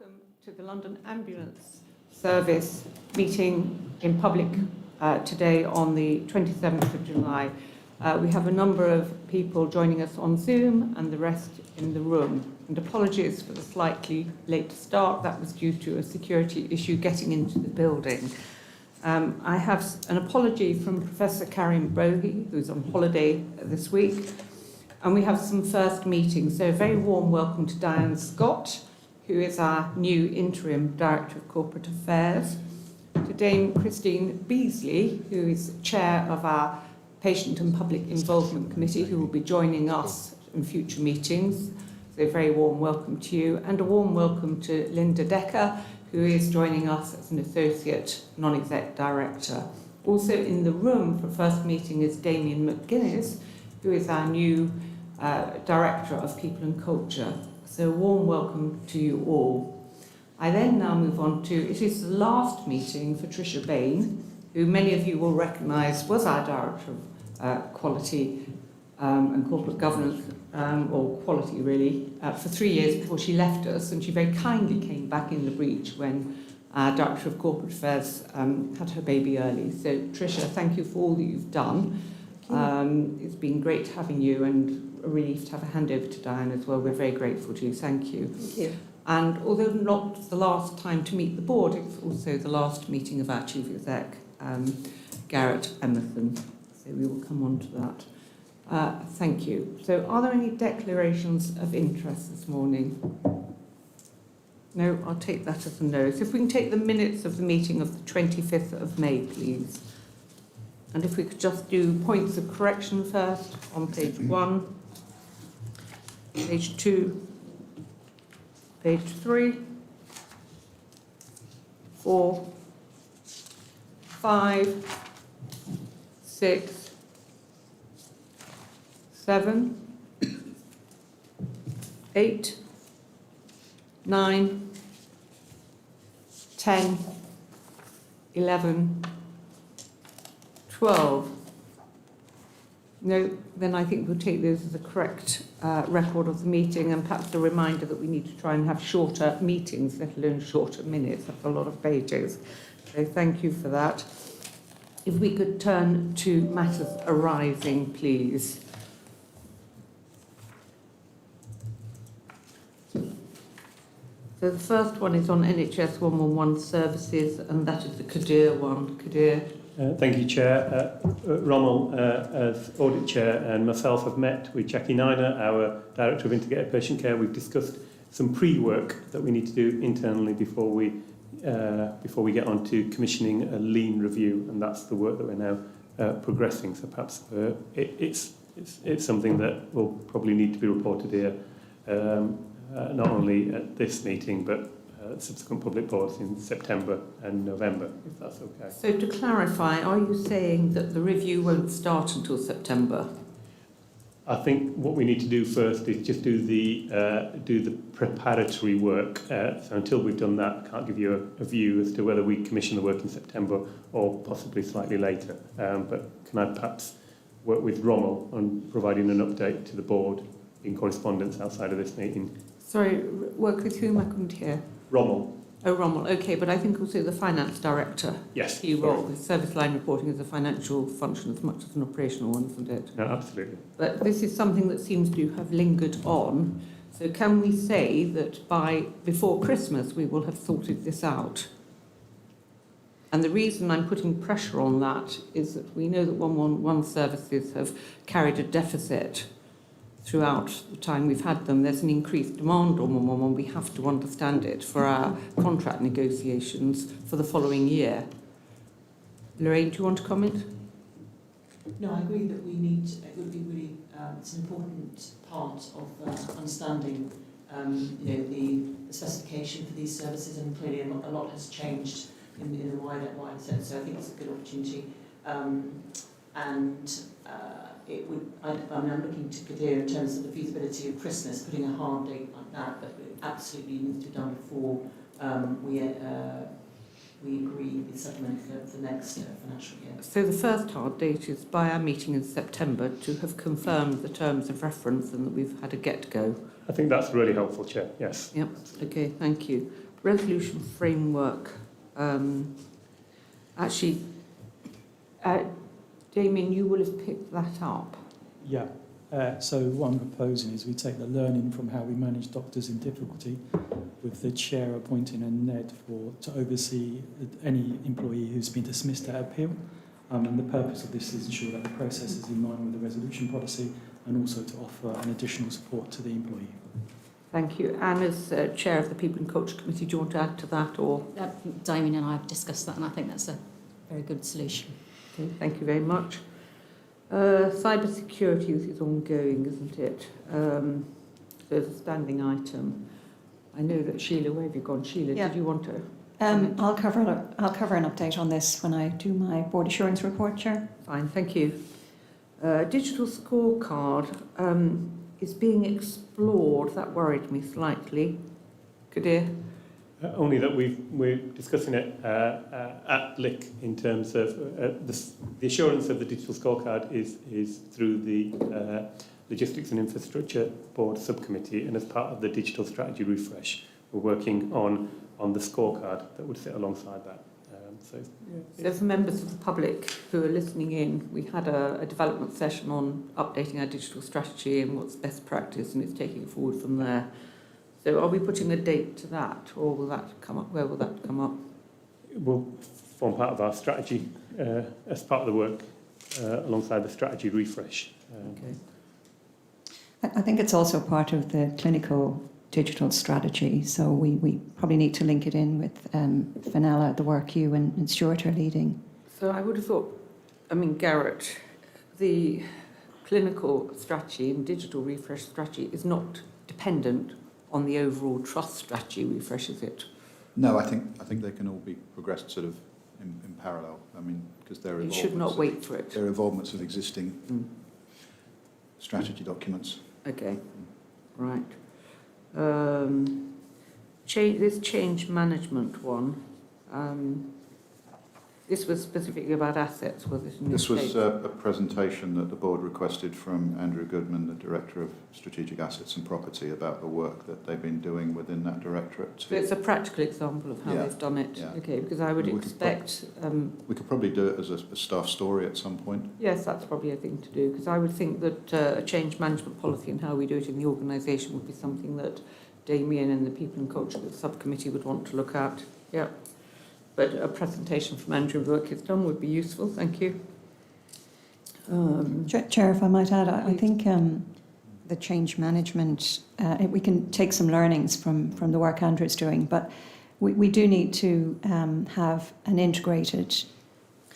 Welcome to the London Ambulance Service meeting in public today on the 27th of July. We have a number of people joining us on Zoom and the rest in the room. And apologies for the slightly late start. That was due to a security issue getting into the building. I have an apology from Professor Karen Brogy, who's on holiday this week. And we have some first meetings. So a very warm welcome to Diane Scott, who is our new Interim Director of Corporate Affairs, to Dame Christine Beasley, who is Chair of our Patient and Public Involvement Committee, who will be joining us in future meetings. So a very warm welcome to you, and a warm welcome to Linda Decker, who is joining us as an Associate Non-Exec Director. Also in the room for first meeting is Damien McGuinness, who is our new Director of People and Culture. So a warm welcome to you all. I then now move on to, it is the last meeting for Tricia Bain, who many of you will recognise was our Director of Quality and Corporate Governance, or Quality really, for 3 years before she left us, and she very kindly came back in the breach when our Director of Corporate Affairs had her baby early. So Tricia, thank you for all that you've done. It's been great having you, and a relief to have a handover to Diane as well. We're very grateful to you. Thank you. Thank you. And although not the last time to meet the board, it's also the last meeting of our Chief Exec, Garrett Emerson. So we will come on to that. Thank you. So are there any declarations of interest this morning? No, I'll take that as a no. So if we can take the minutes of the meeting of the 25th of May, please. And if we could just do points of correction first on page 1, page 2, page 3, 4, 5, 6, 7, 8, 9, 10, 11, 12. No, then I think we'll take those as a correct record of the meeting, and perhaps a reminder that we need to try and have shorter meetings, let alone shorter minutes. That's a lot of pages. So thank you for that. If we could turn to matters arising, please. So the first one is on NHS 111 services, and that is the Kadir one. Kadir. Thank you, Chair. Rommel, as Audit Chair, and myself have met with Jackie Niner, our Director of Integrated Patient Care. We've discussed some pre-work that we need to do internally before we get on to commissioning a lean review, and that's the work that we're now progressing. So perhaps it's something that will probably need to be reported here, not only at this meeting, but subsequent public boards in September and November, if that's okay. So to clarify, are you saying that the review won't start until September? I think what we need to do first is just do the preparatory work. So until we've done that, I can't give you a view as to whether we commission the work in September or possibly slightly later. But can I perhaps work with Rommel on providing an update to the board in correspondence outside of this meeting? Sorry, work with whom? I couldn't hear. Rommel. Oh, Rommel. Okay, but I think also the finance director. Yes. Key role. The service line reporting is a financial function as much as an operational one, isn't it? No, absolutely. But this is something that seems to have lingered on. So can we say that before Christmas we will have sorted this out? And the reason I'm putting pressure on that is that we know that 111 services have carried a deficit throughout the time we've had them. There's an increased demand on 111. We have to understand it for our contract negotiations for the following year. Lorraine, do you want to comment? No, I agree that we need, it would be really, it's an important part of understanding the specification for these services, and clearly a lot has changed in the wider sense, so I think it's a good opportunity. It would, I'm looking to Kadir in terms of the feasibility of Christmas, putting a hard date like that, but it absolutely needs to be done before we agree the settlement for the next financial year. So the first hard date is by our meeting in September to have confirmed the terms of reference and that we've had a get-go. I think that's really helpful, Chair, yes. Yep, okay, thank you. resolution framework. Actually, Damien, you will have picked that up. Yeah. So what I'm proposing is we take the learning from how we manage doctors in difficulty, with the chair appointing a NED to oversee any employee who's been dismissed at appeal. And the purpose of this is to ensure that the process is in line with the resolution policy, and also to offer an additional support to the employee. Thank you. Anne, as chair of the People and Culture Committee, do you want to add to that? Or Damien and I have discussed that, and I think that's a very good solution. okay, thank you very much. Cyber security, this is ongoing, isn't it? So it's a standing item. I know that Sheila, where have you gone? Sheila, Yeah. did you want to? I'll cover an update on this when I do my board assurance report, Chair. Fine, thank you. Digital scorecard is being explored. That worried me slightly. Kadir? Only that we're discussing it at LIC in terms of the assurance of the digital scorecard is through the Logistics and Infrastructure Board Subcommittee, and as part of the digital strategy refresh, we're working on the scorecard that would sit alongside that. So for members of the public who are listening in, we had a development session on updating our digital strategy and what's best practice, and it's taking it forward from there. So are we putting a date to that, or will that come up? Where will that come up? It will form part of our strategy as part of the work alongside the strategy refresh. Okay. I think it's also part of the clinical digital strategy, so we probably need to link it in with Fenella, the work you and Stuart are leading. So I would have thought, Garrett, the clinical strategy and digital refresh strategy is not dependent on the overall trust strategy refresh, is it? No, I think they can all be progressed sort of in parallel. Because they're You should not wait for it. They're involvements of existing strategy documents. Okay, right. This change management one, this was specifically about assets, was it? This was a presentation that the board requested from Andrew Goodman, the Director of Strategic Assets and Property, about the work that they've been doing within that directorate. So it's a practical example of how Yeah, they've done it. yeah. Okay, because I would expect... We could probably do it as a staff story at some point. Yes, that's probably a thing to do, because I would think that a change management policy and how we do it in the organisation would be something that Damien and the People and Culture Subcommittee would want to look at. Yeah. But a presentation from Andrew of the work he's done would be useful. Thank you. Chair, if I might add, I think the change management, we can take some learnings from the work Andrew's doing, but we do need to have an integrated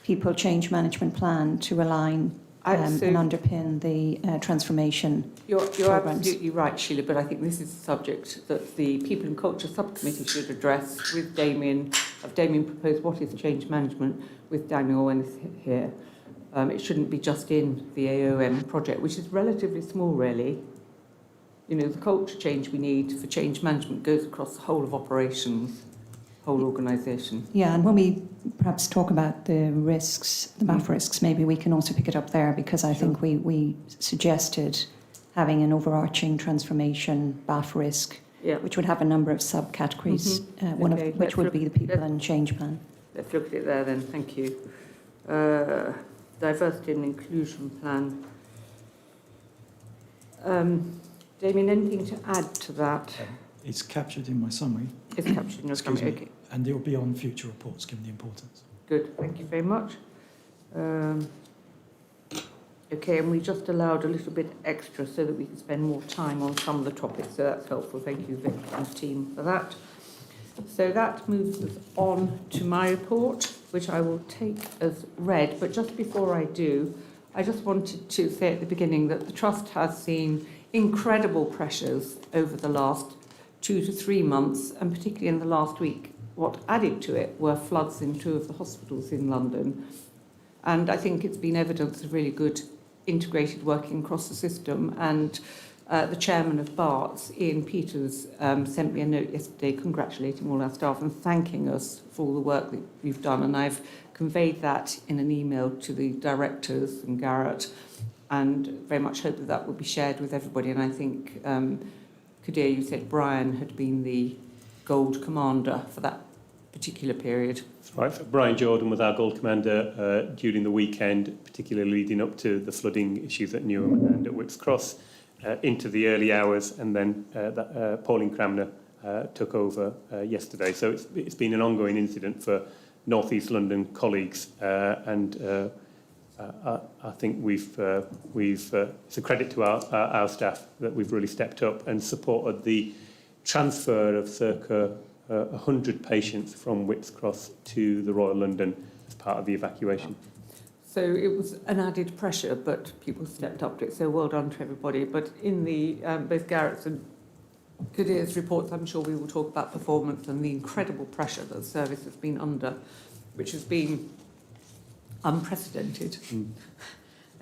people change management plan to align and underpin the transformation You're programmes. absolutely right, Sheila, but I think this is a subject that the People and Culture Subcommittee should address with Damien. Damien proposed what is change management with Daniel when he's here. It shouldn't be just in the AOM project, which is relatively small, really. You know, the culture change we need for change management goes across the whole of operations, whole organisation. Yeah, and when we perhaps talk about the risks, the BAF risks, maybe we can also pick it up there, because I think we suggested having an overarching transformation BAF risk, which would have a number of subcategories, one of which would be the people and change plan. Let's look at it there then, thank you. Diversity and inclusion plan. Damien, anything to add to that? It's captured in my summary. It's captured in your summary, okay. And it will be on future reports, given the importance. Good, thank you very much. Okay, and we just allowed a little bit extra so that we can spend more time on some of the topics, so that's helpful. Thank you, Vic and team, for that. So that moves us on to my report, which I will take as read. But just before I do, I just wanted to say at the beginning that the Trust has seen incredible pressures over the last 2 to 3 months, and particularly in the last week. What added to it were floods in 2 of the hospitals in London. And I think it's been evidence of really good integrated working across the system. And the chairman of BARTS, Ian Peters, sent me a note yesterday congratulating all our staff and thanking us for all the work that we've done. And I've conveyed that in an email to the directors and Garrett, and very much hope that that will be shared with everybody. And I think, Kadir, you said Brian had been the Gold Commander for that particular period. That's right. So Brian Jordan was our Gold Commander during the weekend, particularly leading up to the flooding issues at Newham and at Wicks Cross, into the early hours, and then Pauline Cramner took over yesterday. So it's been an ongoing incident for North East London colleagues, and I think we've it's a credit to our staff that we've really stepped up and supported the transfer of circa 100 patients from Wicks Cross to the Royal London as part of the evacuation. So it was an added pressure, but people stepped up to it. So well done to everybody. But in the both Garrett's and Kadir's reports, I'm sure we will talk about performance and the incredible pressure that the service has been under, which has been unprecedented.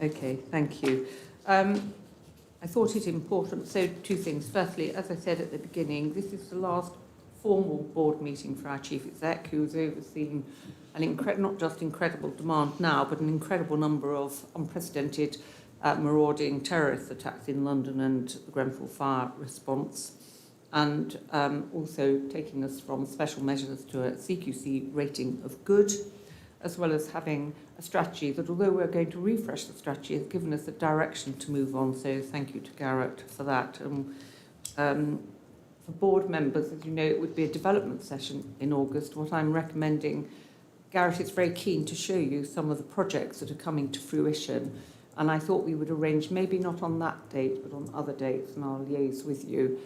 Okay, thank you. I thought it important. So two things. Firstly, as I said at the beginning, this is the last formal board meeting for our chief exec, who has overseen an not just incredible demand now, but an incredible number of unprecedented marauding terrorist attacks in London and the Grenfell fire response, and also taking us from special measures to a CQC rating of good, as well as having a strategy that, although we're going to refresh the strategy, has given us a direction to move on. So thank you to Garrett for that. For board members, as you know, it would be a development session in August. What I'm recommending, Garrett is very keen to show you some of the projects that are coming to fruition. And I thought we would arrange, maybe not on that date, but on other dates, and I'll liaise with you,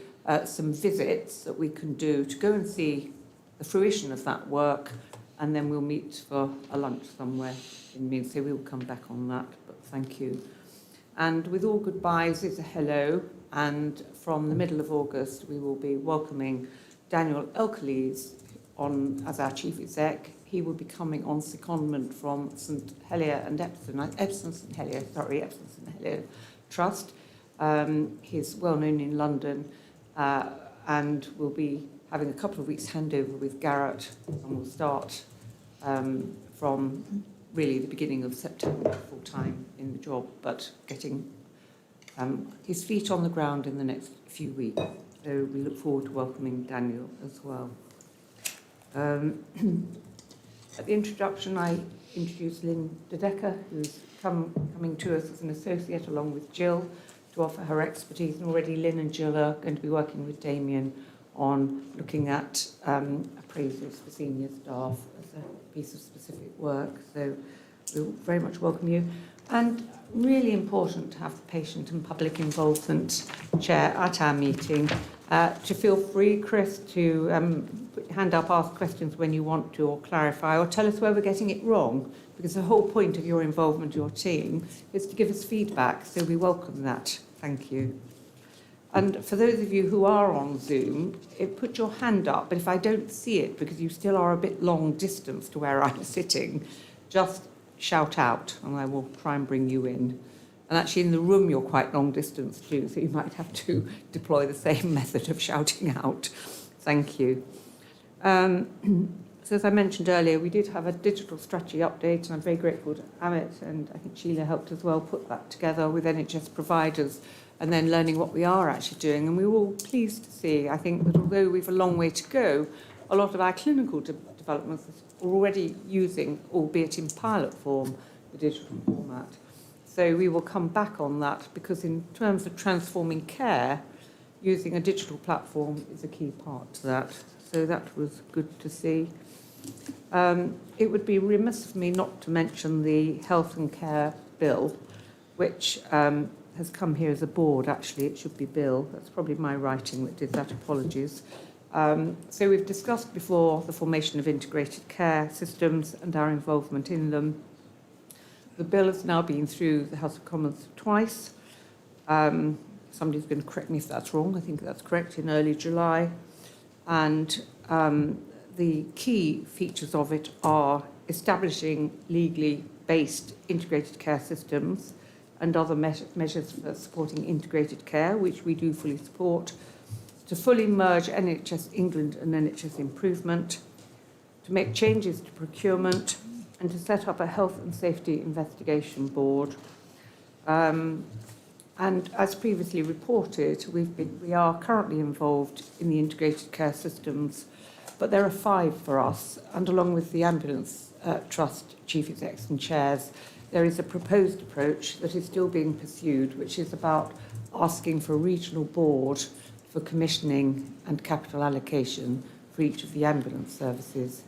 some visits that we can do to go and see the fruition of that work, and then we'll meet for a lunch somewhere in Meath. So we'll come back on that, but thank you. And with all goodbyes is a hello, and from the middle of August we will be welcoming Daniel Elkeles as our chief exec. He will be coming on secondment from St Helier and Epsom St Helier Trust. He's well known in London, and we'll be having a couple of weeks handover with Garrett, and we'll start from really the beginning of September full time in the job, but getting his feet on the ground in the next few weeks. So we look forward to welcoming Daniel as well. At the introduction, I introduced Lynn De Decker, who's coming to us as an associate along with Jill to offer her expertise. And already Lynn and Jill are going to be working with Damien on looking at appraisals for senior staff as a piece of specific work. So we'll very much welcome you. And really important to have the patient and public involvement chair at our meeting. To feel free, Chris, to put your hand up, ask questions when you want to, or clarify, or tell us where we're getting it wrong, because the whole point of your involvement, your team, is to give us feedback, so we welcome that. Thank you. And for those of you who are on Zoom, put your hand up, but if I don't see it, because you still are a bit long distance to where I'm sitting, just shout out, and I will try and bring you in. And actually in the room you're quite long distance too, so you might have to deploy the same method of shouting out. Thank you. So as I mentioned earlier, we did have a digital strategy update, and I'm very grateful to Amit, and I think Sheila helped as well put that together with NHS providers, and then learning what we are actually doing. And we were all pleased to see, I think, that although we've a long way to go, a lot of our clinical developments are already using, albeit in pilot form, the digital format. So we will come back on that, because in terms of transforming care, using a digital platform is a key part to that. So that was good to see. It would be remiss of me not to mention the Health and Care Bill, which has come here as a board. Actually, it should be Bill. That's probably my writing that did that. Apologies. So we've discussed before the formation of integrated care systems and our involvement in them. The bill has now been through the House of Commons twice. Somebody's going to correct me if that's wrong. I think that's correct, in early July. And the key features of it are establishing legally based integrated care systems and other measures for supporting integrated care, which we do fully support, to fully merge NHS England and NHS Improvement, to make changes to procurement, and to set up a health and safety investigation board. And as previously reported, we are currently involved in the integrated care systems, but there are 5 for us, and along with the Ambulance Trust Chief Execs and Chairs, there is a proposed approach that is still being pursued, which is about asking for a regional board for commissioning and capital allocation for each of the ambulance services,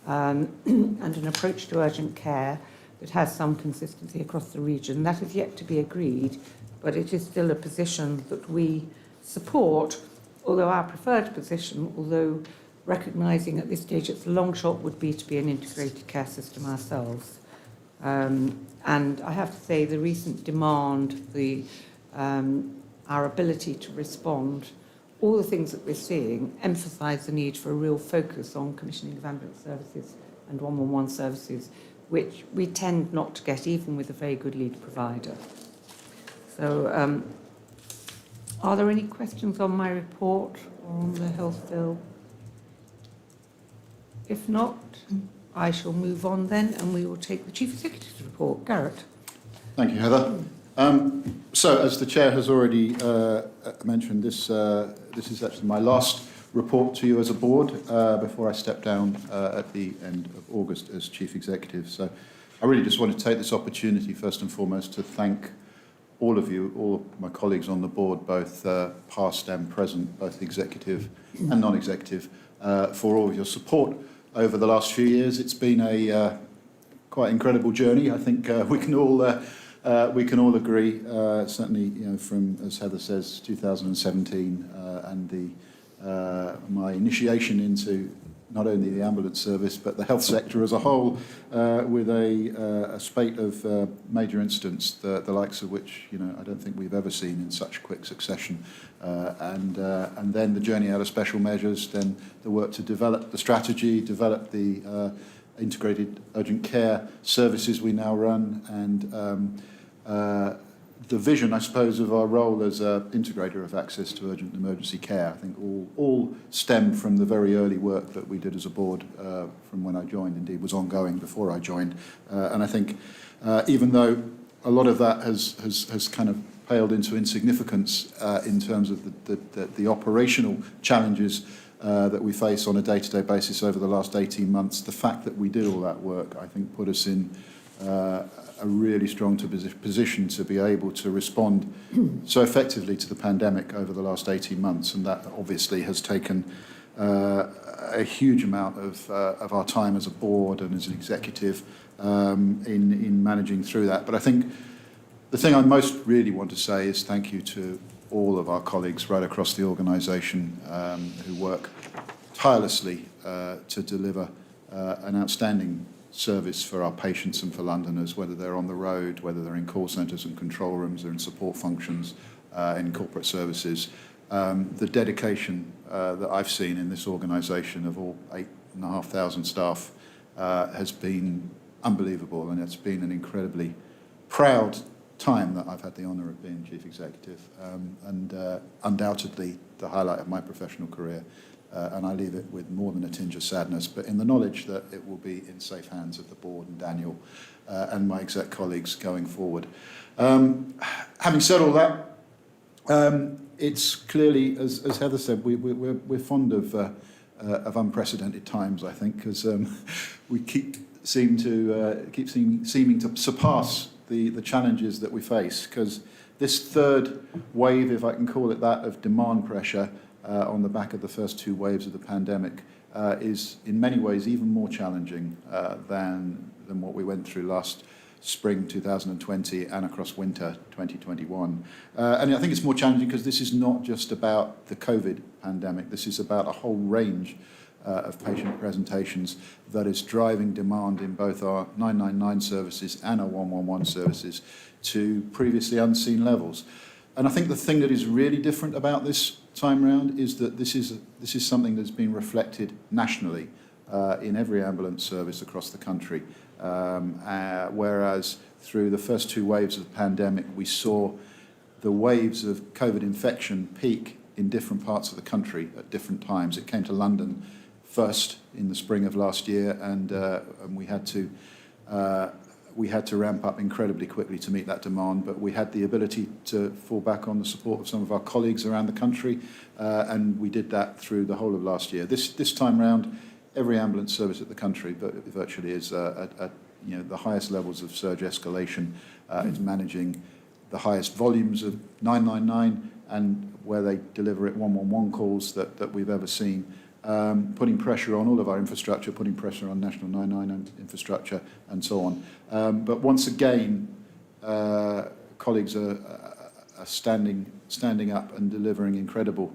and an approach to urgent care that has some consistency across the region. That is yet to be agreed, but it is still a position that we support, although our preferred position, although recognising at this stage it's a long shot, would be to be an integrated care system ourselves. And I have to say the recent demand, our ability to respond, all the things that we're seeing emphasise the need for a real focus on commissioning of ambulance services and 111 services, which we tend not to get even with a very good lead provider. So are there any questions on my report or on the health bill? If not, I shall move on then, and we will take the Chief Executive's report. Garrett. Thank you, Heather. So, as the Chair has already mentioned, this is actually my last report to you as a board before I step down at the end of August as Chief Executive. So I really just want to take this opportunity, first and foremost, to thank all of you, all of my colleagues on the board, both past and present, both executive and non-executive, for all of your support over the last few years. It's been a quite incredible journey. I think we can all agree. Certainly, from, as Heather says, 2017 and my initiation into not only the ambulance service but the health sector as a whole, with a spate of major incidents, the likes of which I don't think we've ever seen in such quick succession, and then the journey out of special measures, then the work to develop the strategy, develop the integrated urgent care services we now run, and the vision, I suppose, of our role as an integrator of access to urgent and emergency care. I think all stem from the very early work that we did as a board from when I joined, indeed was ongoing before I joined. And I think even though a lot of that has kind of paled into insignificance in terms of the operational challenges that we face on a day-to-day basis over the last 18 months, the fact that we did all that work, I think, put us in a really strong position to be able to respond so effectively to the pandemic over the last 18 months, and that obviously has taken a huge amount of our time as a board and as an executive in managing through that. But I think the thing I most really want to say is thank you to all of our colleagues right across the organisation who work tirelessly to deliver an outstanding service for our patients and for Londoners, whether they're on the road, whether they're in call centres and control rooms, or in support functions, in corporate services. The dedication that I've seen in this organisation of all 8,500 staff has been unbelievable, and it's been an incredibly proud time that I've had the honour of being Chief Executive, and undoubtedly the highlight of my professional career. And I leave it with more than a tinge of sadness, but in the knowledge that it will be in safe hands of the board and Daniel and my exec colleagues going forward. Having said all that, it's clearly, as Heather said, we're fond of unprecedented times, I think, because we keep seeming to surpass the challenges that we face, because this third wave, if I can call it that, of demand pressure on the back of the first 2 waves of the pandemic is in many ways even more challenging than what we went through last spring 2020 and across winter 2021. And I think it's more challenging because this is not just about the COVID pandemic. This is about a whole range of patient presentations that is driving demand in both our 999 services and our 111 services to previously unseen levels. And I think the thing that is really different about this time round is that this is something that's been reflected nationally in every ambulance service across the country. Whereas through the first 2 waves of the pandemic, we saw the waves of COVID infection peak in different parts of the country at different times. It came to London first in the spring of last year, and we had to we had to ramp up incredibly quickly to meet that demand, but we had the ability to fall back on the support of some of our colleagues around the country, and we did that through the whole of last year. This time round, every ambulance service at the country virtually is at the highest levels of surge escalation. It's managing the highest volumes of 999 and where they deliver it 111 calls that we've ever seen. Putting pressure on all of our infrastructure, putting pressure on national 999 infrastructure and so on. But once again, colleagues are standing up and delivering incredible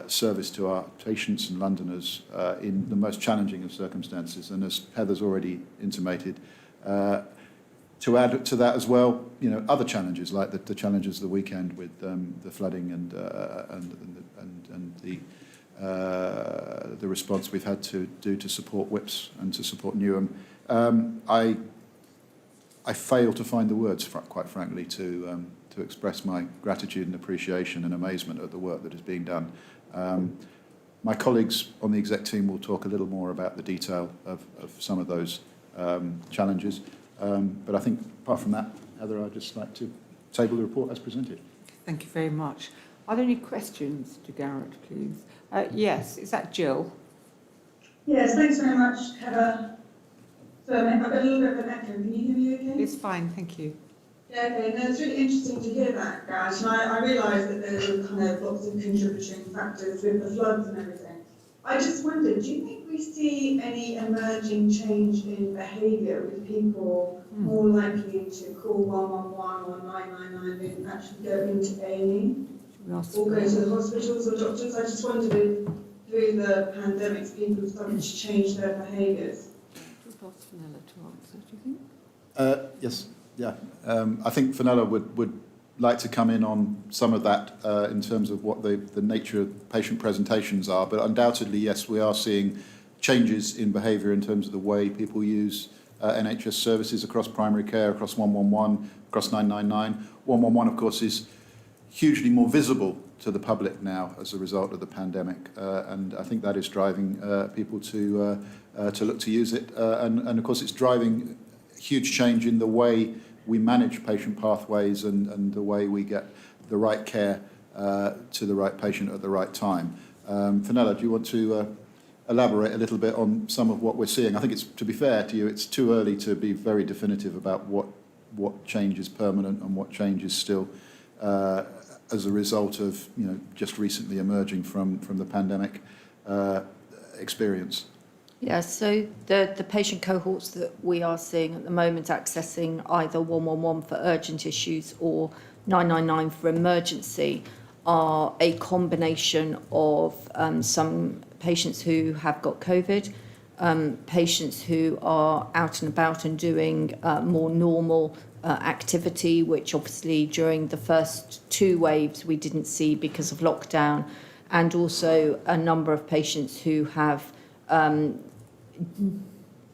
service to our patients and Londoners in the most challenging of circumstances. And as Heather's already intimated, to add to that as well, other challenges like the challenges of the weekend with the flooding and the response we've had to do to support Whips and to support Newham. I fail to find the words, quite frankly, to express my gratitude and appreciation and amazement at the work that is being done. My colleagues on the exec team will talk a little more about the detail of some of those challenges. But I think, apart from that, Heather, I'd just like to table the report as presented. Thank you very much. Are there any questions to Garrett, please? Yes, is that Jill? Yes, thanks very much, Heather. So I've got a little bit of an echo. Can you hear me okay? It's fine, thank you. Yeah, okay. No, it's really interesting to hear that, Garrett. And I realise that there were kind of lots of contributing factors with the floods and everything. I just wondered, do you think we see any emerging change in behaviour with people more likely to call 111 or 999 than actually go into A&E or go to the hospitals or doctors? I just wondered if through the pandemics people have started to change their behaviours. We've asked Fenella to answer, do you think? Yes, yeah. I think Fenella would like to come in on some of that in terms of what the nature of patient presentations are, but undoubtedly, yes, we are seeing changes in behaviour in terms of the way people use NHS services across primary care, across 111, across 999. 111, of course, is hugely more visible to the public now as a result of the pandemic, and I think that is driving people to look to use it, and of course it's driving huge change in the way we manage patient pathways and the way we get the right care to the right patient at the right time. Fenella, do you want to elaborate a little bit on some of what we're seeing? I think it's, to be fair to you, it's too early to be very definitive about what change is permanent and what change is still as a result of just recently emerging from the pandemic experience. Yeah, so the patient cohorts that we are seeing at the moment accessing either 111 for urgent issues or 999 for emergency are a combination of some patients who have got COVID, patients who are out and about and doing more normal activity, which obviously during the first two waves we didn't see because of lockdown, and also a number of patients who have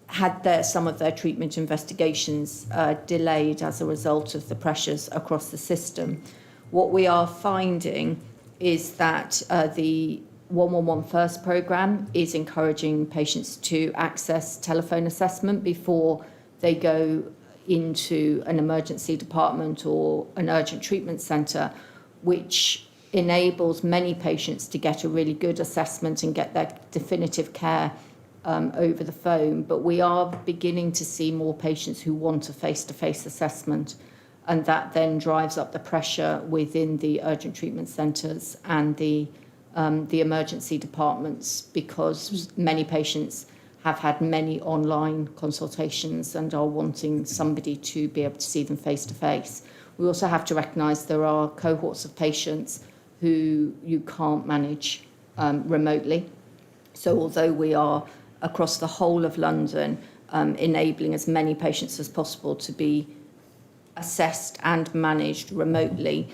had some of their treatment investigations delayed as a result of the pressures across the system. What we are finding is that the 111 First programme is encouraging patients to access telephone assessment before they go into an emergency department or an urgent treatment centre, which enables many patients to get a really good assessment and get their definitive care over the phone. But we are beginning to see more patients who want a face-to-face assessment, and that then drives up the pressure within the urgent treatment centres and the emergency departments, because many patients have had many online consultations and are wanting somebody to be able to see them face-to-face. We also have to recognise there are cohorts of patients who you can't manage remotely. So although we are across the whole of London enabling as many patients as possible to be assessed and managed remotely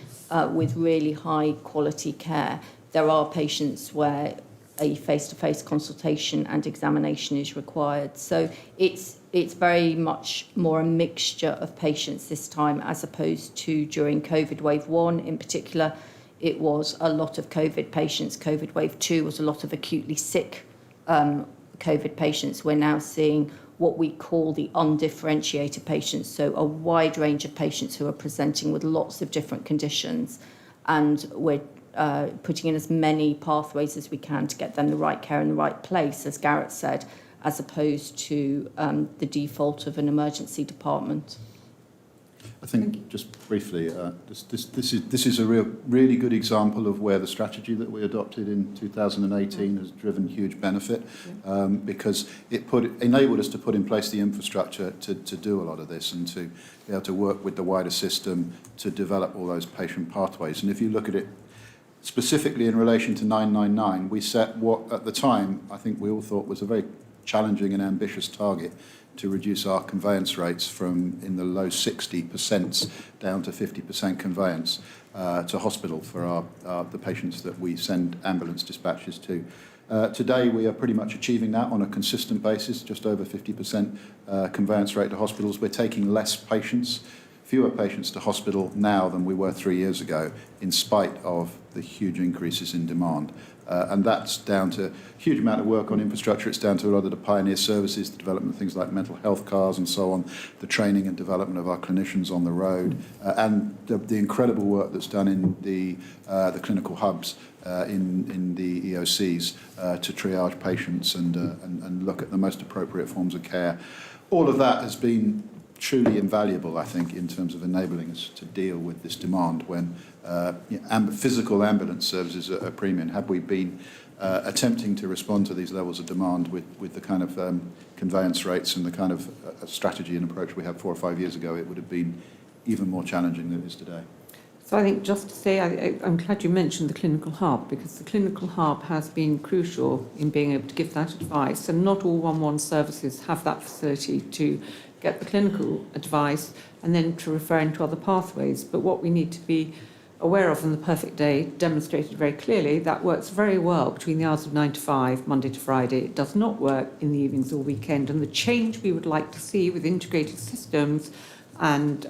with really high quality care, there are patients where a face-to-face consultation and examination is required. So it's very much more a mixture of patients this time, as opposed to during COVID wave 1 in particular. It was a lot of COVID patients. COVID wave 2 was a lot of acutely sick COVID patients. We're now seeing what we call the undifferentiated patients, so a wide range of patients who are presenting with lots of different conditions, and we're putting in as many pathways as we can to get them the right care in the right place, as Garrett said, as opposed to the default of an emergency department. I think just briefly, this is a really good example of where the strategy that we adopted in 2018 has driven huge benefit, because it enabled us to put in place the infrastructure to do a lot of this and to be able to work with the wider system to develop all those patient pathways. And if you look at it specifically in relation to 999, we set what at the time I think we all thought was a very challenging and ambitious target to reduce our conveyance rates from in the low 60% down to 50% conveyance to hospital for the patients that we send ambulance dispatches to. Today we are pretty much achieving that on a consistent basis, just over 50% conveyance rate to hospitals. We're taking fewer patients to hospital now than we were 3 years ago, in spite of the huge increases in demand. And that's down to a huge amount of work on infrastructure. It's down to a lot of the pioneer services, the development of things like mental health cars and so on, the training and development of our clinicians on the road, and the incredible work that's done in the clinical hubs in the EOCs to triage patients and look at the most appropriate forms of care. All of that has been truly invaluable, I think, in terms of enabling us to deal with this demand when physical ambulance services are a premium. Had we been attempting to respond to these levels of demand with the kind of conveyance rates and the kind of strategy and approach we had 4 or 5 years ago, it would have been even more challenging than it is today. So I think just to say, I'm glad you mentioned the clinical hub, because the clinical hub has been crucial in being able to give that advice, and not all 1-1 services have that facility to get the clinical advice and then to refer into other pathways. But what we need to be aware of in the perfect day, demonstrated very clearly, that works very well between the hours of 9 to 5, Monday to Friday. It does not work in the evenings or weekend. And the change we would like to see with integrated systems and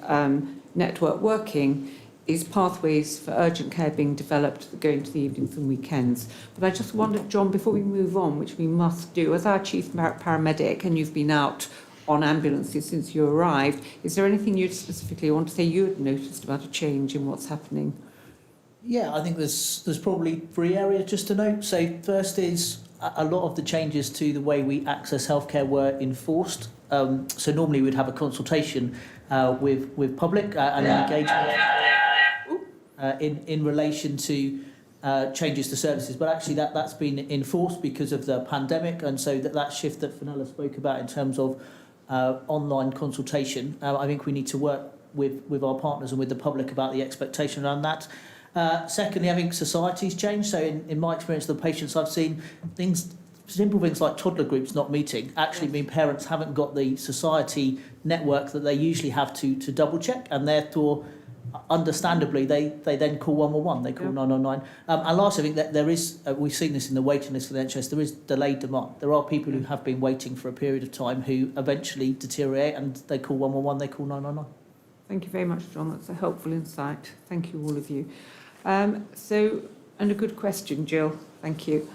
network working is pathways for urgent care being developed that go into the evenings and weekends. But I just wondered, John, before we move on, which we must do, as our chief paramedic, and you've been out on ambulances since you arrived, is there anything you'd specifically want to say you had noticed about a change in what's happening? Yeah, I think there's probably 3 areas just to note. So first is a lot of the changes to the way we access healthcare were enforced. So normally we'd have a consultation with public and engagement in relation to changes to services, but actually that's been enforced because of the pandemic, and so that shift that Fenella spoke about in terms of online consultation, I think we need to work with our partners and with the public about the expectation around that. Secondly, I think society's changed. So in my experience, the patients I've seen, simple things like toddler groups not meeting actually mean parents haven't got the society network that they usually have to double check, and therefore understandably they then call 111, they call 999. And lastly, I think that there is, we've seen this in the waiting list for the NHS, there is delayed demand. There are people who have been waiting for a period of time who eventually deteriorate and they call 111, they call 999. Thank you very much, John. That's a helpful insight. Thank you, all of you. And a good question, Jill. Thank you.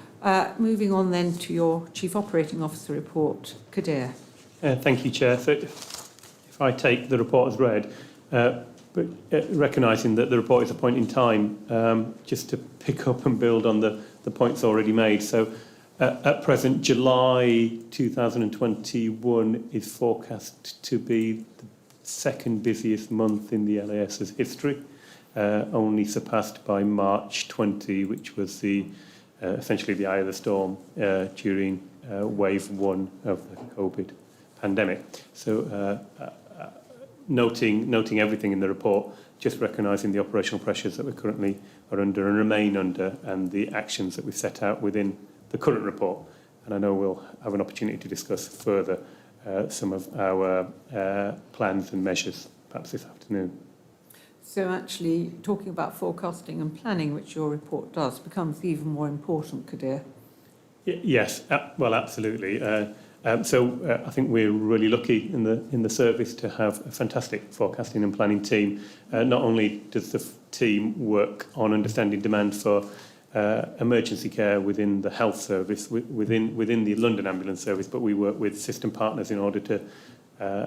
Moving on then to your Chief Operating Officer report. Kadir. Thank you, Chair. So if I take the report as read, but recognising that the report is a point in time, just to pick up and build on the points already made. So at present, July 2021 is forecast to be the second busiest month in the LAS's history, only surpassed by March 20, which was essentially the eye of the storm during wave 1 of the COVID pandemic. So noting everything in the report, just recognising the operational pressures that we currently are under and remain under, and the actions that we've set out within the current report. And I know we'll have an opportunity to discuss further some of our plans and measures, perhaps this afternoon. So actually, talking about forecasting and planning, which your report does, becomes even more important, Kadir. Yes, well, absolutely. So I think we're really lucky in the service to have a fantastic forecasting and planning team. Not only does the team work on understanding demand for emergency care within the health service, within the London Ambulance Service, but we work with system partners in order to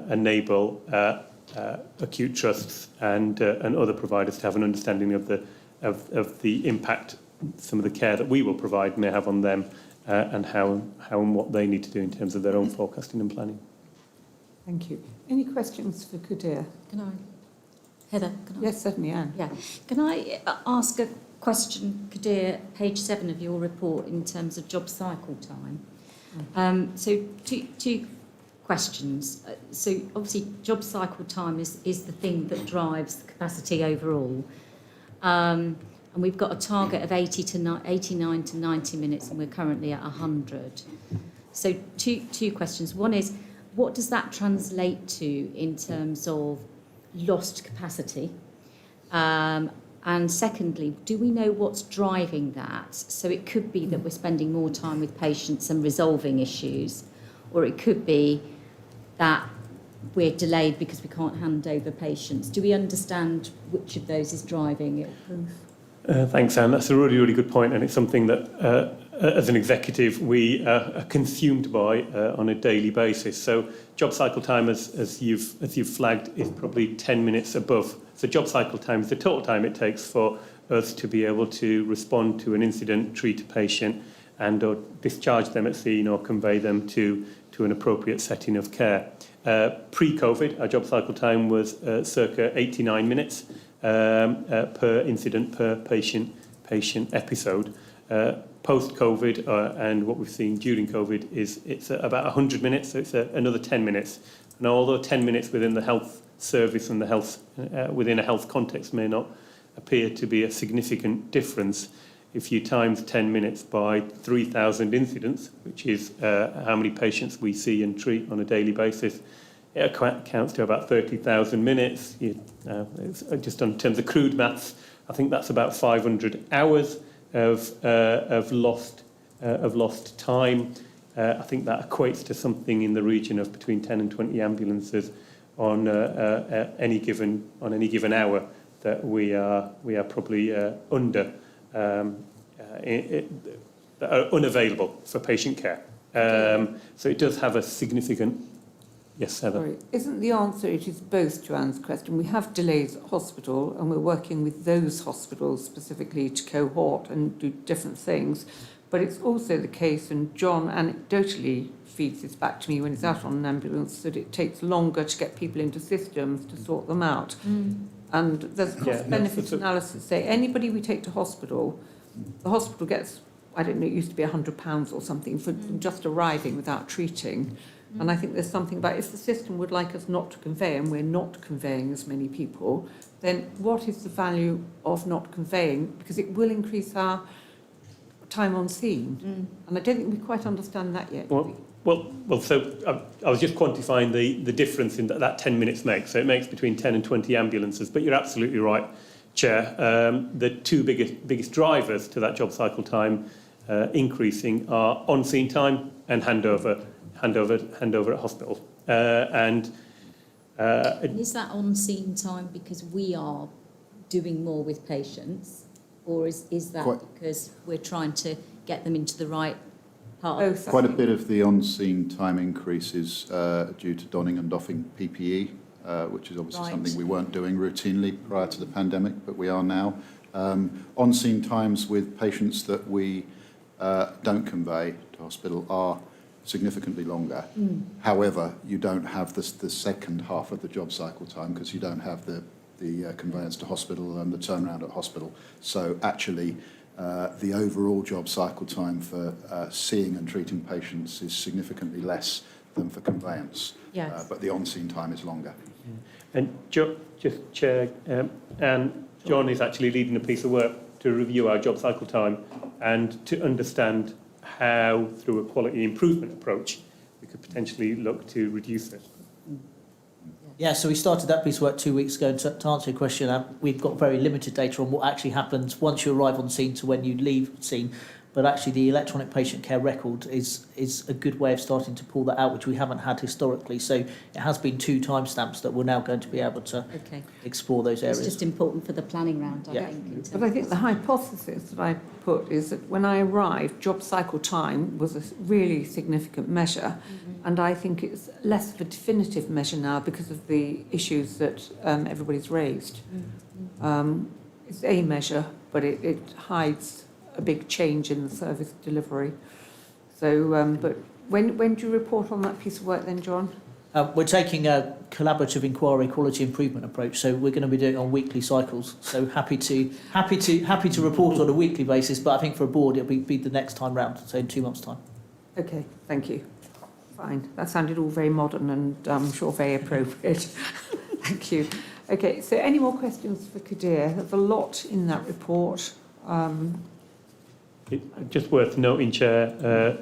enable acute trusts and other providers to have an understanding of the impact some of the care that we will provide may have on them, and how and what they need to do in terms of their own forecasting and planning. Thank you. Any questions for Kadir? Can I? Heather, can I? Yes, certainly, Anne. Yeah. Can I ask a question, Kadir, page 7 of your report in terms of job cycle time? So two questions. So obviously job cycle time is the thing that drives the capacity overall. And we've got a target of 89 to 90 minutes, and we're currently at 100. So two questions. One is, what does that translate to in terms of lost capacity? And secondly, do we know what's driving that? So it could be that we're spending more time with patients and resolving issues, or it could be that we're delayed because we can't hand over patients. Do we understand which of those is driving it? Thanks, Anne. That's a really, really good point, and it's something that, as an executive, we are consumed by on a daily basis. So, job cycle time, as you've flagged, is probably 10 minutes above. So, job cycle time is the total time it takes for us to be able to respond to an incident, treat a patient, and or discharge them at scene or convey them to an appropriate setting of care. Pre-COVID, our job cycle time was circa 89 minutes. Per incident, per patient episode. Post-COVID, and what we've seen during COVID, it's about 100 minutes, so it's another 10 minutes. Now, although 10 minutes within the health service and the health within a health context may not appear to be a significant difference, if you times 10 minutes by 3,000 incidents, which is how many patients we see and treat on a daily basis, it counts to about 30,000 minutes. It's just in terms of crude maths, I think that's about 500 hours of lost time. I think that equates to something in the region of between 10 and 20 ambulances on any given hour that we are probably under that are unavailable for patient care. So it does have a significant. Yes, Heather. Sorry, isn't the answer, it is both to Anne's question. We have delays at hospital, and we're working with those hospitals specifically to cohort and do different things. But it's also the case, and John anecdotally feeds this back to me when he's out on an ambulance, that it takes longer to get people into systems to sort them out. And there's cost-benefit analysis. Say anybody we take to hospital, the hospital gets, I don't know, it used to be £100 or something for just arriving without treating. And I think there's something about, if the system would like us not to convey, and we're not conveying as many people, then what is the value of not conveying? Because it will increase our time on scene. And I don't think we quite understand that yet. Well, so I was just quantifying the difference in that 10 minutes makes. So it makes between 10 and 20 ambulances. But you're absolutely right, Chair. The two biggest drivers to that job cycle time increasing are on-scene time and handover at hospital. And is that on-scene time because we are doing more with patients, or is that because we're trying to get them into the right part? Quite a bit of the on-scene time increase is due to donning and doffing PPE, which is obviously something we weren't doing routinely prior to the pandemic, but we are now. On-scene times with patients that we don't convey to hospital are significantly longer. However, you don't have the second half of the job cycle time because you don't have the conveyance to hospital and the turnaround at hospital. So actually, the overall job cycle time for seeing and treating patients is significantly less than for conveyance. Yes. But the on-scene time is longer. And just Chair, and John is actually leading a piece of work to review our job cycle time and to understand how, through a quality improvement approach, we could potentially look to reduce it. Yeah, so we started that piece of work 2 weeks ago. To answer your question, we've got very limited data on what actually happens once you arrive on scene to when you leave scene. but actually the electronic patient care record is a good way of starting to pull that out, which we haven't had historically. So it has been 2 timestamps that we're now going to be able to Okay. explore those areas. It's just important for the planning round, I Yeah. think. in terms But I think of- the hypothesis that I put is that when I arrived, job cycle time was a really significant measure, and I think it's less of a definitive measure now because of the issues that everybody's raised. It's a measure, but it hides a big change in the service delivery. So, but when do you report on that piece of work then, John? We're taking a collaborative inquiry quality improvement approach, so we're going to be doing it on weekly cycles. So happy to report on a weekly basis, but I think for a board it'll be the next time round, so in 2 months' time. Okay, thank you. Fine. That sounded all very modern and I'm sure very appropriate. Thank you. Okay, so any more questions for Kadir? There's a lot in that report. Just worth noting, Chair,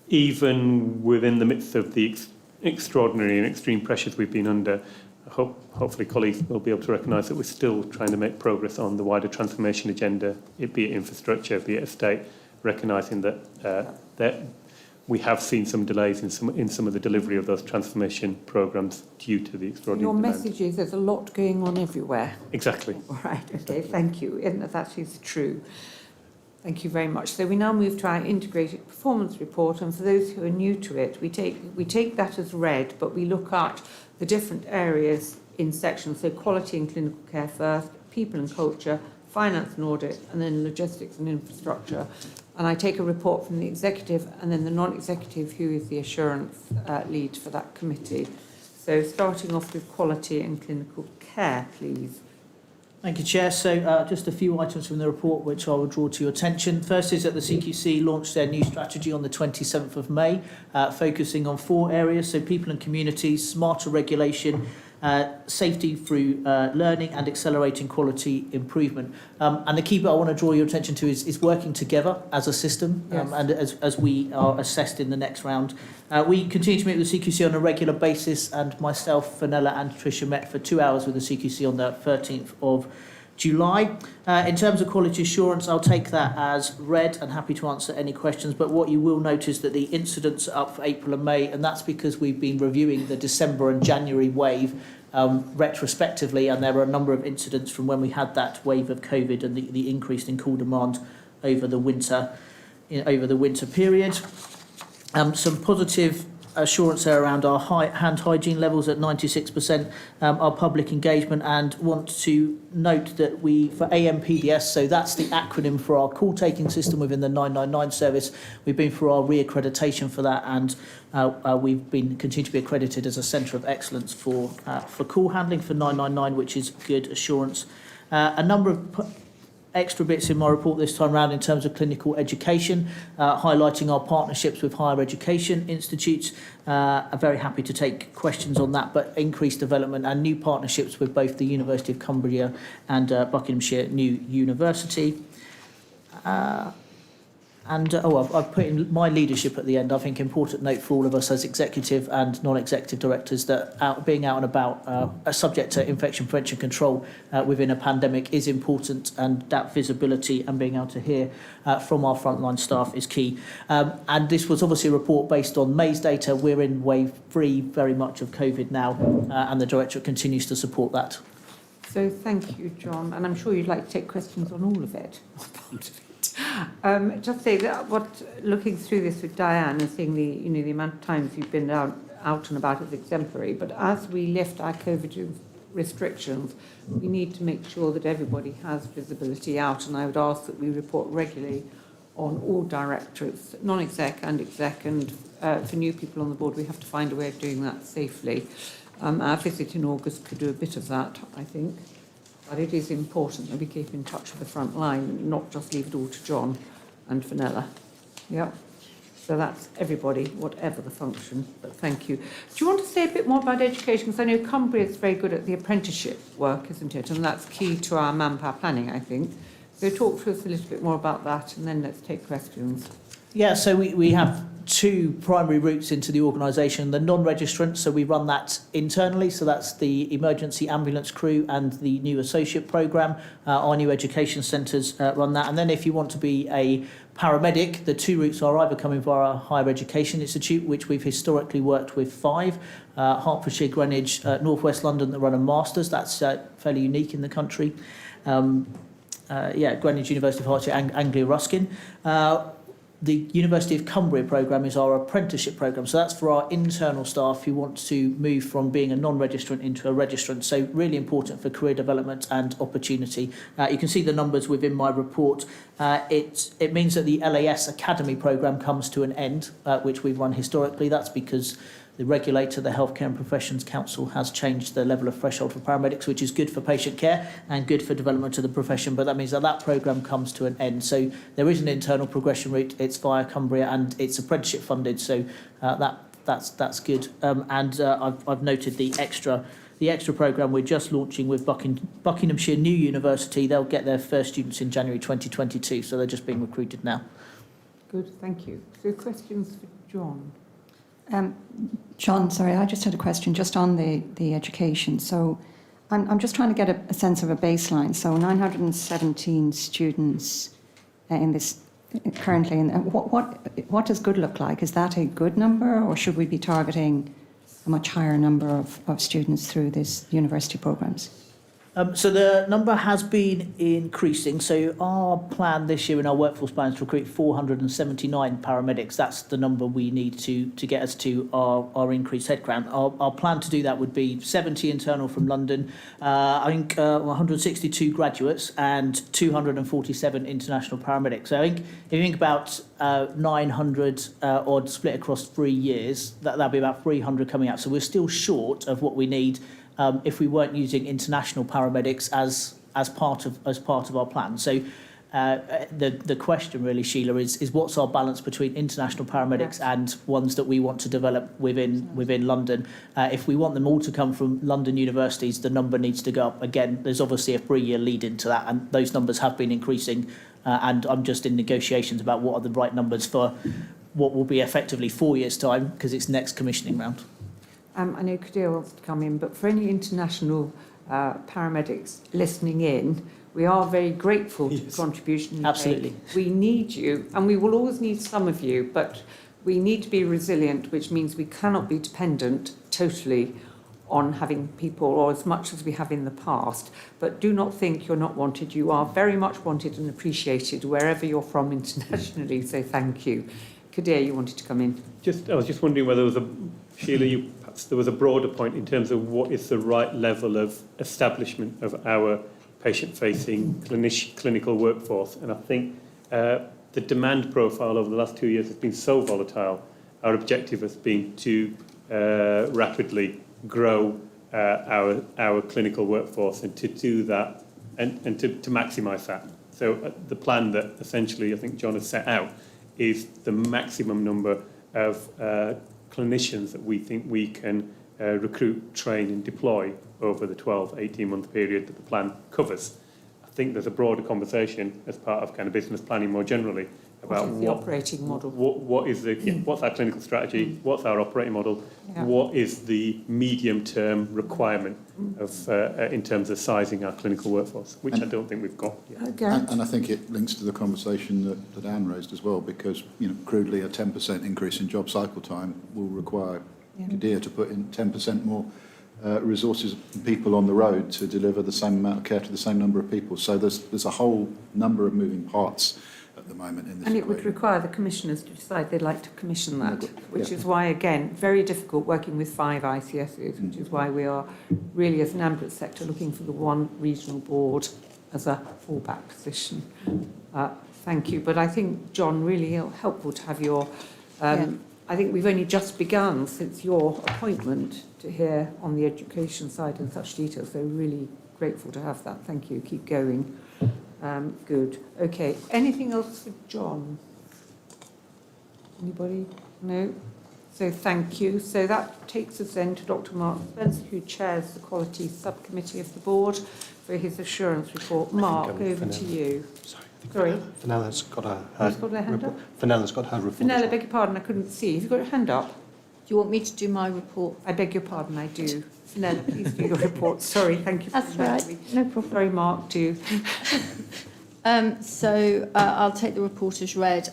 even within the midst of the extraordinary and extreme pressures we've been under, hopefully colleagues will be able to recognise that we're still trying to make progress on the wider transformation agenda, be it infrastructure, be it estate, recognising that we have seen some delays in some of the delivery of those transformation programmes due to the extraordinary Your demand. message is there's a lot going on everywhere. Exactly. All right, okay, thank you. And that is true. Thank you very much. So we now move to our integrated performance report, and for those who are new to it, we take that as read, but we look at the different areas in sections. So quality and clinical care first, people and culture, finance and audit, and then logistics and infrastructure. And I take a report from the executive and then the non-executive, who is the assurance lead for that committee. So starting off with quality and clinical care, please. Thank you, Chair. So just a few items from the report which I will draw to your attention. First is that the CQC launched their new strategy on the 27th of May, focusing on 4 areas, so people and communities, smarter regulation, safety through learning and accelerating quality improvement. And the key bit I want to draw your attention to is working together as a system, Yes. and as we are assessed in the next round. We continue to meet with the CQC on a regular basis, and myself, Fenella and Tricia met for 2 hours with the CQC on the 13th of July. In terms of quality assurance, I'll take that as read and happy to answer any questions, but what you will notice that the incidents are up for April and May, and that's because we've been reviewing the December and January wave retrospectively, and there are a number of incidents from when we had that wave of COVID and the increase in call demand over the winter period. Some positive assurance there around our hand hygiene levels at 96%, our public engagement, and want to note that for AMPDS, so that's the acronym for our call taking system within the 999 service, we've been through our re-accreditation for that, and we've been continued to be accredited as a centre of excellence for call handling for 999, which is good assurance. A number of extra bits in my report this time round in terms of clinical education, highlighting our partnerships with higher education institutes. I'm very happy to take questions on that, but increased development and new partnerships with both the University of Cumbria and Buckinghamshire New University. I've put in my leadership at the end. I think important note for all of us as executive and non-executive directors that being out and about, subject to infection prevention control within a pandemic is important, and that visibility and being able to hear from our frontline staff is key. And this was obviously a report based on May's data. We're in wave 3 very much of COVID now, and the Directorate continues to support that. So thank you, John, and I'm sure you'd like to take questions on all of it. Just say that looking through this with Diane and seeing the amount of times you've been out and about is exemplary, but as we lift our COVID restrictions, we need to make sure that everybody has visibility out, and I would ask that we report regularly on all directorates, non-exec and exec, and for new people on the board, we have to find a way of doing that safely. Our visit in August could do a bit of that, I think. But it is important that we keep in touch with the front line and not just leave it all to John and Fenella. Yeah. So that's everybody, whatever the function. But thank you. Do you want to say a bit more about education? Because I know Cumbria is very good at the apprenticeship work, isn't it? And that's key to our manpower planning, I think. So talk to us a little bit more about that, and then let's take questions. Yeah, so we have 2 primary routes into the organisation. The non-registrant, so we run that internally, so that's the emergency ambulance crew and the new associate programme. Our new education centres run that. And then if you want to be a Paramedic, the two routes are either coming via our Higher Education Institute, which we've historically worked with 5, Hertfordshire, Greenwich, North West London that run a Masters. That's fairly unique in the country. Greenwich University of Hertfordshire, Anglia Ruskin. The University of Cumbria programme is our apprenticeship programme. So that's for our internal staff who want to move from being a non-registrant into a registrant. So really important for career development and opportunity. You can see the numbers within my report. It means that the LAS Academy programme comes to an end, which we've run historically. That's because the regulator, the Healthcare and Professions Council, has changed the level of threshold for paramedics, which is good for patient care and good for development of the profession. But that means that that programme comes to an end. So there is an internal progression route. It's via Cumbria and it's apprenticeship funded. So that's good. I've noted the extra programme we're just launching with Buckinghamshire New University. They'll get their first students in January 2022. So they're just being recruited now. Good, thank you. So questions for John? John, sorry, I just had a question just on the education. So I'm just trying to get a sense of a baseline. So 917 students in this currently. And what does good look like? Is that a good number, or should we be targeting a much higher number of students through these university programs? So the number has been increasing. So our plan this year in our workforce plan is to recruit 479 paramedics. That's the number we need to get us to our increased headcount. Our plan to do that would be 70 internal from London, 162 graduates and 247 international paramedics. So I think if you think about 900 odd split across 3 years, that'll be about 300 coming out. So we're still short of what we need if we weren't using international paramedics as part of our plan. So the question really, Sheila, is what's our balance between international paramedics and ones that we want to develop within London? If we want them all to come from London universities, the number needs to go up. Again, there's obviously a 3-year lead into that, and those numbers have been increasing. And I'm just in negotiations about what are the right numbers for what will be effectively 4 years' time, because it's next commissioning round. I know Kadir wants to come in, but for any international paramedics listening in, we are very grateful to the contribution you Absolutely. make. We need you, and we will always need some of you, but we need to be resilient, which means we cannot be dependent totally on having people, or as much as we have in the past. But do not think you're not wanted. You are very much wanted and appreciated wherever you're from internationally, so thank you. Kadir, you wanted to come in. I was just wondering whether there was a broader point in terms of what is the right level of establishment of our patient-facing clinical workforce. And I think the demand profile over the last 2 years has been so volatile. Our objective has been to rapidly grow our clinical workforce, and to do that and to maximise that. So the plan that essentially I think John has set out is the maximum number of clinicians that we think we can recruit, train and deploy over the 12-18-month period that the plan covers. I think there's a broader conversation as part of kind of business planning more generally about what is the operating model. What's our clinical strategy, what's our operating model, what is the medium-term requirement of in terms of sizing our clinical workforce, which I don't think we've got yet. And I think it links to the conversation that Anne raised as well, because crudely a 10% increase in job cycle time will require Kadir to put in 10% more resources and people on the road to deliver the same amount of care to the same number of people. So there's a whole number of moving parts at the moment in this. And it would require the commissioners to decide they'd like to commission that, which is why, again, very difficult working with 5 ICSs, which is why we are really, as an ambulance sector, looking for the one regional board as a fallback position. Thank you. But I think, John, really helpful to have your... I think we've only just begun since your appointment to hear on the education side in such detail, so really grateful to have that. Thank you. Keep going. Good. Okay. Anything else for John? Anybody? No? So thank you. So that takes us then to Dr. Mark Spencer, who chairs the Quality Subcommittee of the Board, for his assurance report. Mark, over to you. Sorry. Fenella's got her hand up? Fenella's got her report. Fenella, beg your pardon, I couldn't see. Have you got your hand up? Do you want me to do my report? I beg your pardon, I do. Fenella, please do your report. Sorry, thank you. That's right, no problem. Sorry, Mark, too. I'll take the report as read.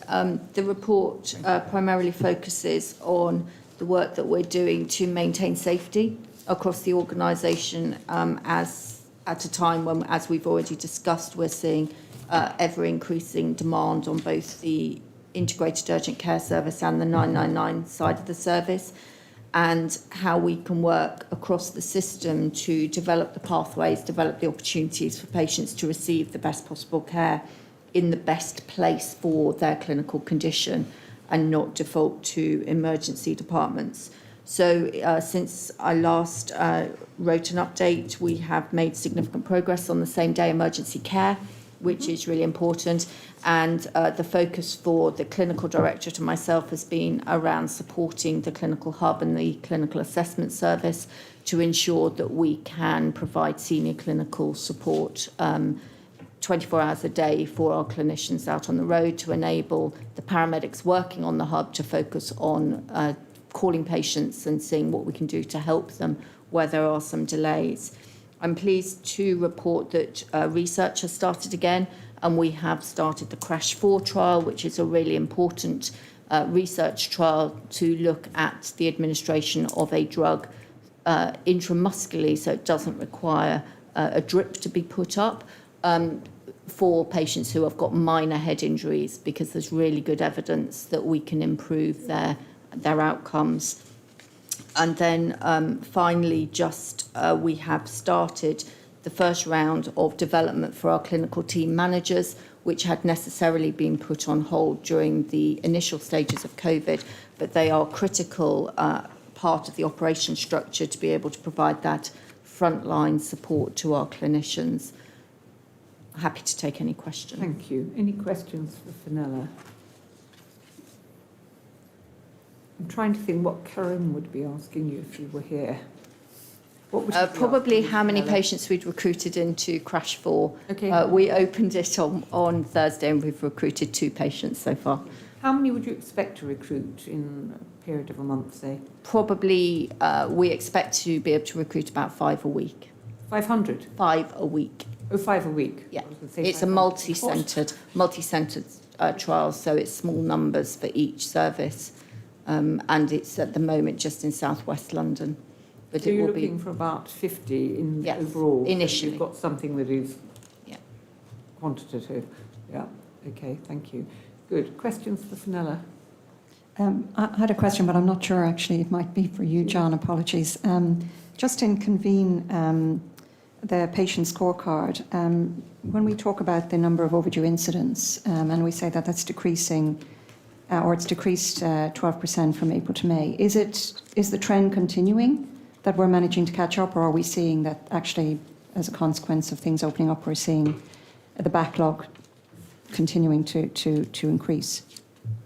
The report primarily focuses on the work that we're doing to maintain safety across the organisation, as at a time when, as we've already discussed, we're seeing ever increasing demand on both the integrated urgent care service and the 999 side of the service, and how we can work across the system to develop the pathways, develop the opportunities for patients to receive the best possible care in the best place for their clinical condition and not default to emergency departments. So since I last wrote an update, we have made significant progress on the same day emergency care, which is really important. And the focus for the clinical directorate and myself has been around supporting the clinical hub and the clinical assessment service to ensure that we can provide senior clinical support 24 hours a day for our clinicians out on the road, to enable the paramedics working on the hub to focus on calling patients and seeing what we can do to help them where there are some delays. I'm pleased to report that research has started again, and we have started the CRASH 4 trial, which is a really important research trial to look at the administration of a drug intramuscularly, so it doesn't require a drip to be put up, for patients who have got minor head injuries, because there's really good evidence that we can improve their outcomes. And then finally, we have started the first round of development for our clinical team managers, which had necessarily been put on hold during the initial stages of COVID, but they are critical part of the operation structure to be able to provide that frontline support to our clinicians. Happy to take any questions. Thank you. Any questions for Fenella? I'm trying to think what Karen would be asking you if you were here. What would you be Probably asking, how many Fenella? patients we'd recruited into CRASH 4. Okay. We opened it on Thursday, and we've recruited 2 patients so far. How many would you expect to recruit in a period of a month, say? Probably we expect to be able to recruit about 5 a week. 500? 5 a week. Oh, 5 a week? Yeah. I was gonna say It's a 500. multi-centred trial, so it's small numbers for each service, and it's at the moment just in southwest London. But So it you're will be looking for about 50 in Yes, overall? so initially. You've got something that is Yeah. quantitative. Yeah, okay, thank you. Good. Questions for Fenella? I had a question, but I'm not sure actually. It might be for you, John. Apologies. Just in convene the patient scorecard, when we talk about the number of overdue incidents, and we say that that's decreasing, or it's decreased 12% from April to May, is the trend continuing, that we're managing to catch up, or are we seeing that actually, as a consequence of things opening up, we're seeing the backlog continuing to increase?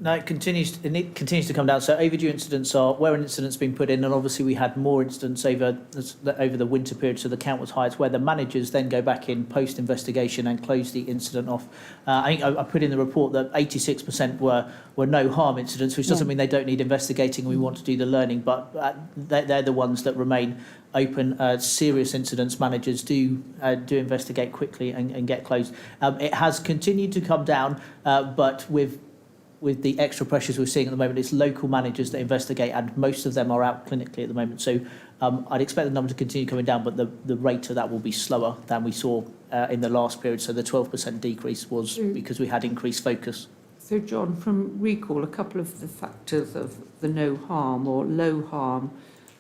No, it continues to come down. So overdue incidents are where an incident's been put in, and obviously we had more incidents over the winter period, so the count was high. It's where the managers then go back in post-investigation and close the incident off. I think I put in the report that 86% were no harm incidents, which doesn't mean they don't need investigating and we want to do the learning, but they're the ones that remain open. Serious incidents, managers do investigate quickly and get closed. It has continued to come down, but with the extra pressures we're seeing at the moment, it's local managers that investigate, and most of them are out clinically at the moment. So I'd expect the number to continue coming down, but the rate of that will be slower than we saw in the last period. So the 12% decrease was because we had increased focus. So, John, from recall, a couple of the factors of the no harm or low harm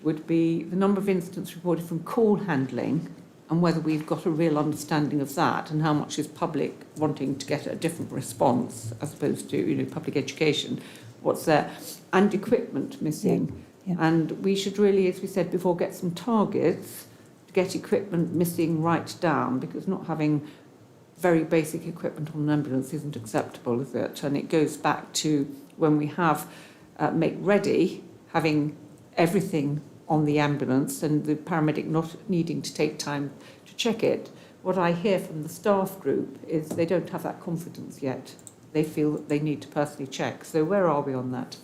would be the number of incidents reported from call handling, and whether we've got a real understanding of that, and how much is public wanting to get a different response as opposed to, public education, what's there, and equipment missing. Yeah. And we should really, as we said before, get some targets to get equipment missing right down, because not having very basic equipment on an ambulance isn't acceptable, is it? And it goes back to when we have make ready, having everything on the ambulance and the paramedic not needing to take time to check it. What I hear from the staff group is they don't have that confidence yet. They feel that they need to personally check. So where are we on that?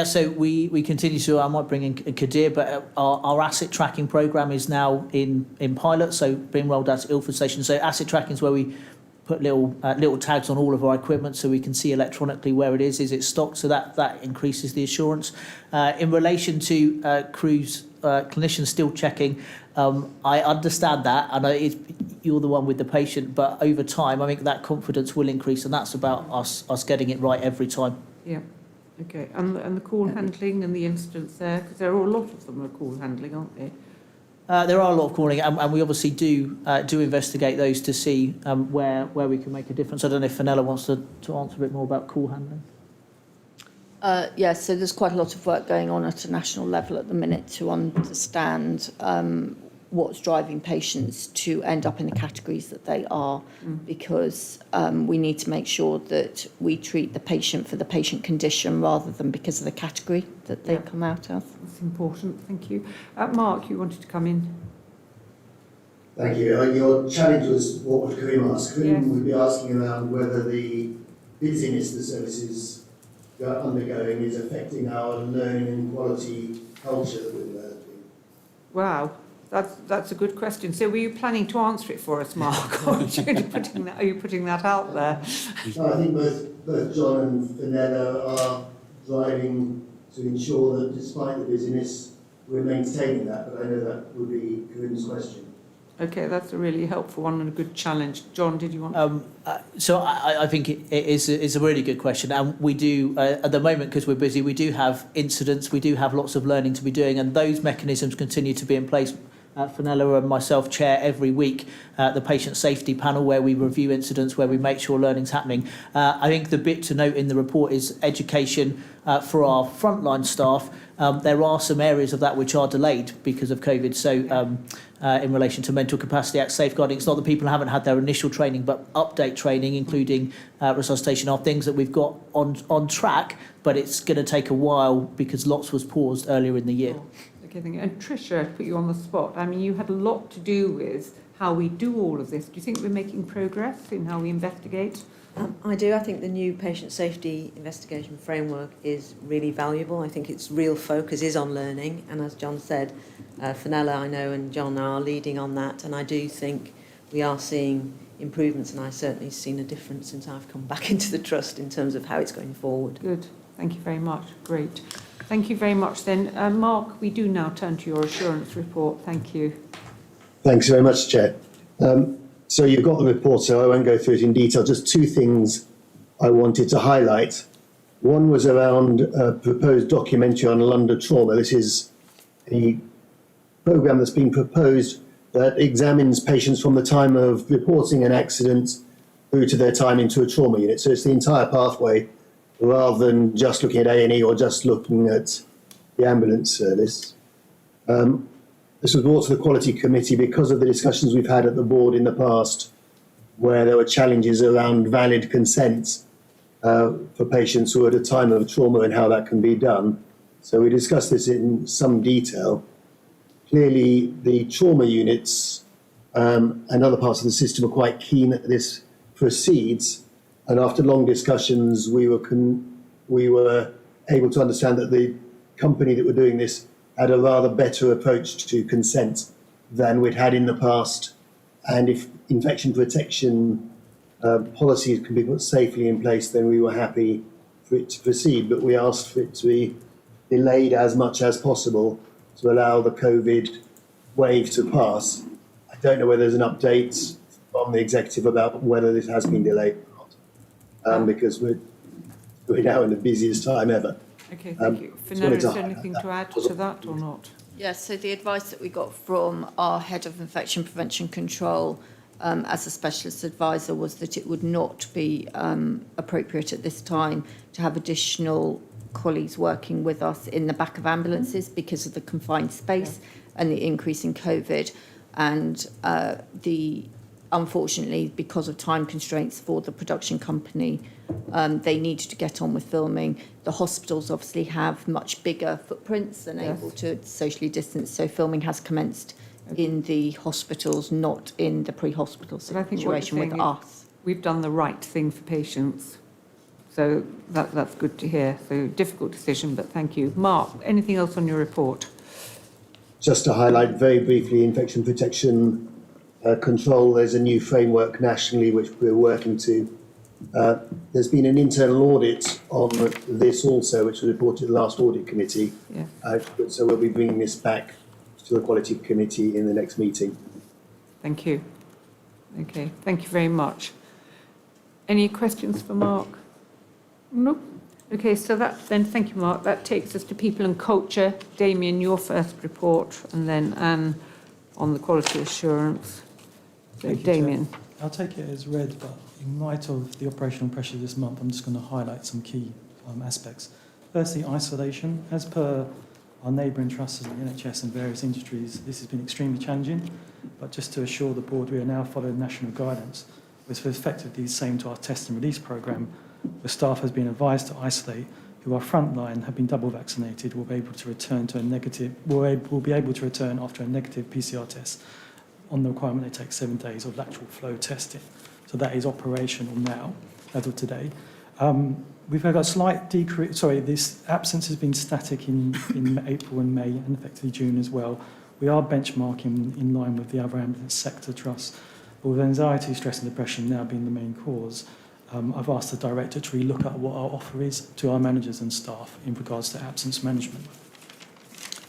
So we continue to, I might bring in Kadir, but our asset tracking programme is now in pilot, so being rolled out to Ilford Station. So asset tracking is where we put little tags on all of our equipment so we can see electronically where it is it stocked, so that increases the assurance. In relation to crews, clinicians still checking, I understand that, and you're the one with the patient, but over time I think that confidence will increase, and that's about us getting it right every time. Yeah. Okay. And the call handling and the incidents there, because there are a lot of them are call handling, aren't they? There are a lot of calling, and we obviously do investigate those to see where we can make a difference. I don't know if Fenella wants to answer a bit more about call handling. Yes, so there's quite a lot of work going on at a national level at the minute to understand what's driving patients to end up in the categories that they are, because we need to make sure that we treat the patient for the patient condition rather than because of the category that they come out of. That's important. Thank you. Mark, you wanted to come in. Thank you. Your challenge was what would Karim ask? Karim Yes. would be asking around whether the busyness the services are undergoing is affecting our learning and quality culture that we're developing. Wow. That's a good question. So were you planning to answer it for us, Mark, or are you putting that out there? No, I think both John and Fenella are driving to ensure that despite the busyness, we're maintaining that, but I know that would be Karim's question. Okay, that's a really helpful one and a good challenge. John, did you want So I think it is a really good question, and we do at the moment, because we're busy, we do have incidents, we do have lots of learning to be doing, and those mechanisms continue to be in place. Fenella and myself chair every week the patient safety panel where we review incidents, where we make sure learning's happening. I think the bit to note in the report is education for our frontline staff. There are some areas of that which are delayed because of COVID. So in relation to Mental Capacity Act safeguarding, it's not that people haven't had their initial training, but update training, including resuscitation, are things that we've got on track, but it's going to take a while because lots was paused earlier in the year. Okay, thank you. And Tricia, to put you on the spot, I mean, you had a lot to do with how we do all of this. Do you think we're making progress in how we investigate? I do. I think the new patient safety investigation framework is really valuable. I think its real focus is on learning. And as John said, Fenella, I know, and John are leading on that. And I do think we are seeing improvements. And I've certainly seen a difference since I've come back into the trust in terms of how it's going forward. Good. Thank you very much. Great. Thank you very much then. Mark, we do now turn to your assurance report. Thank you. Thanks very much, Chair. So you've got the report, so I won't go through it in detail. Just two things I wanted to highlight. One was around a proposed documentary on London trauma. This is a programme that's been proposed that examines patients from the time of reporting an accident through to their time into a trauma unit. So it's the entire pathway, rather than just looking at A&E or just looking at the ambulance service. This was brought to the Quality Committee because of the discussions we've had at the board in the past, where there were challenges around valid consent for patients who are at a time of trauma and how that can be done. So we discussed this in some detail. Clearly, the trauma units and other parts of the system are quite keen that this proceeds. And after long discussions, we were able to understand that the company that were doing this had a rather better approach to consent than we'd had in the past. And if infection protection policies can be put safely in place, then we were happy for it to proceed. But we asked for it to be delayed as much as possible to allow the COVID wave to pass. I don't know whether there's an update from the executive about whether this has been delayed or not, because we're now in the busiest time ever. Okay, thank you. Fenella, is there anything to add to that or not? Yes, so the advice that we got from our head of infection prevention control as a specialist advisor was that it would not be appropriate at this time to have additional colleagues working with us in the back of ambulances because of the confined space and the increase in COVID, and unfortunately, because of time constraints for the production company, they needed to get on with filming. The hospitals obviously have much bigger footprints and able to socially distance, so filming has commenced in the hospitals, not in the pre-hospital situation with us. We've done the right thing for patients, so that's good to hear. So difficult decision, but thank you. Mark, anything else on your report? Just to highlight very briefly, infection protection control, there's a new framework nationally which we're working to. There's been an internal audit on this also, which was reported to the last Audit Committee. Yeah. So we'll be bringing this back to the Quality Committee in the next meeting. Thank you. Okay, thank you very much. Any questions for Mark? No? Okay, so thank you, Mark. That takes us to People and Culture. Damien, your first report, and then Anne on the quality assurance. So, Thank you, Damien. Chair. I'll take it as read, but in light of the operational pressure this month, I'm just going to highlight some key aspects. Firstly, isolation. As per our neighbouring trusts in the NHS and various industries, this has been extremely challenging, but just to assure the board, we are now following national guidance, which is effectively the same to our test and release programme. The staff has been advised to isolate who are frontline, have been double vaccinated, will be able to return to a negative, will be able to return after a negative PCR test on the requirement they take 7 days of lateral flow testing. So that is operational now, as of today. We've had a slight decrease, this absence has been static in April and May and effectively June as well. We are benchmarking in line with the other ambulance sector trusts, but with anxiety, stress and depression now being the main cause, I've asked the director to relook at what our offer is to our managers and staff in regards to absence management.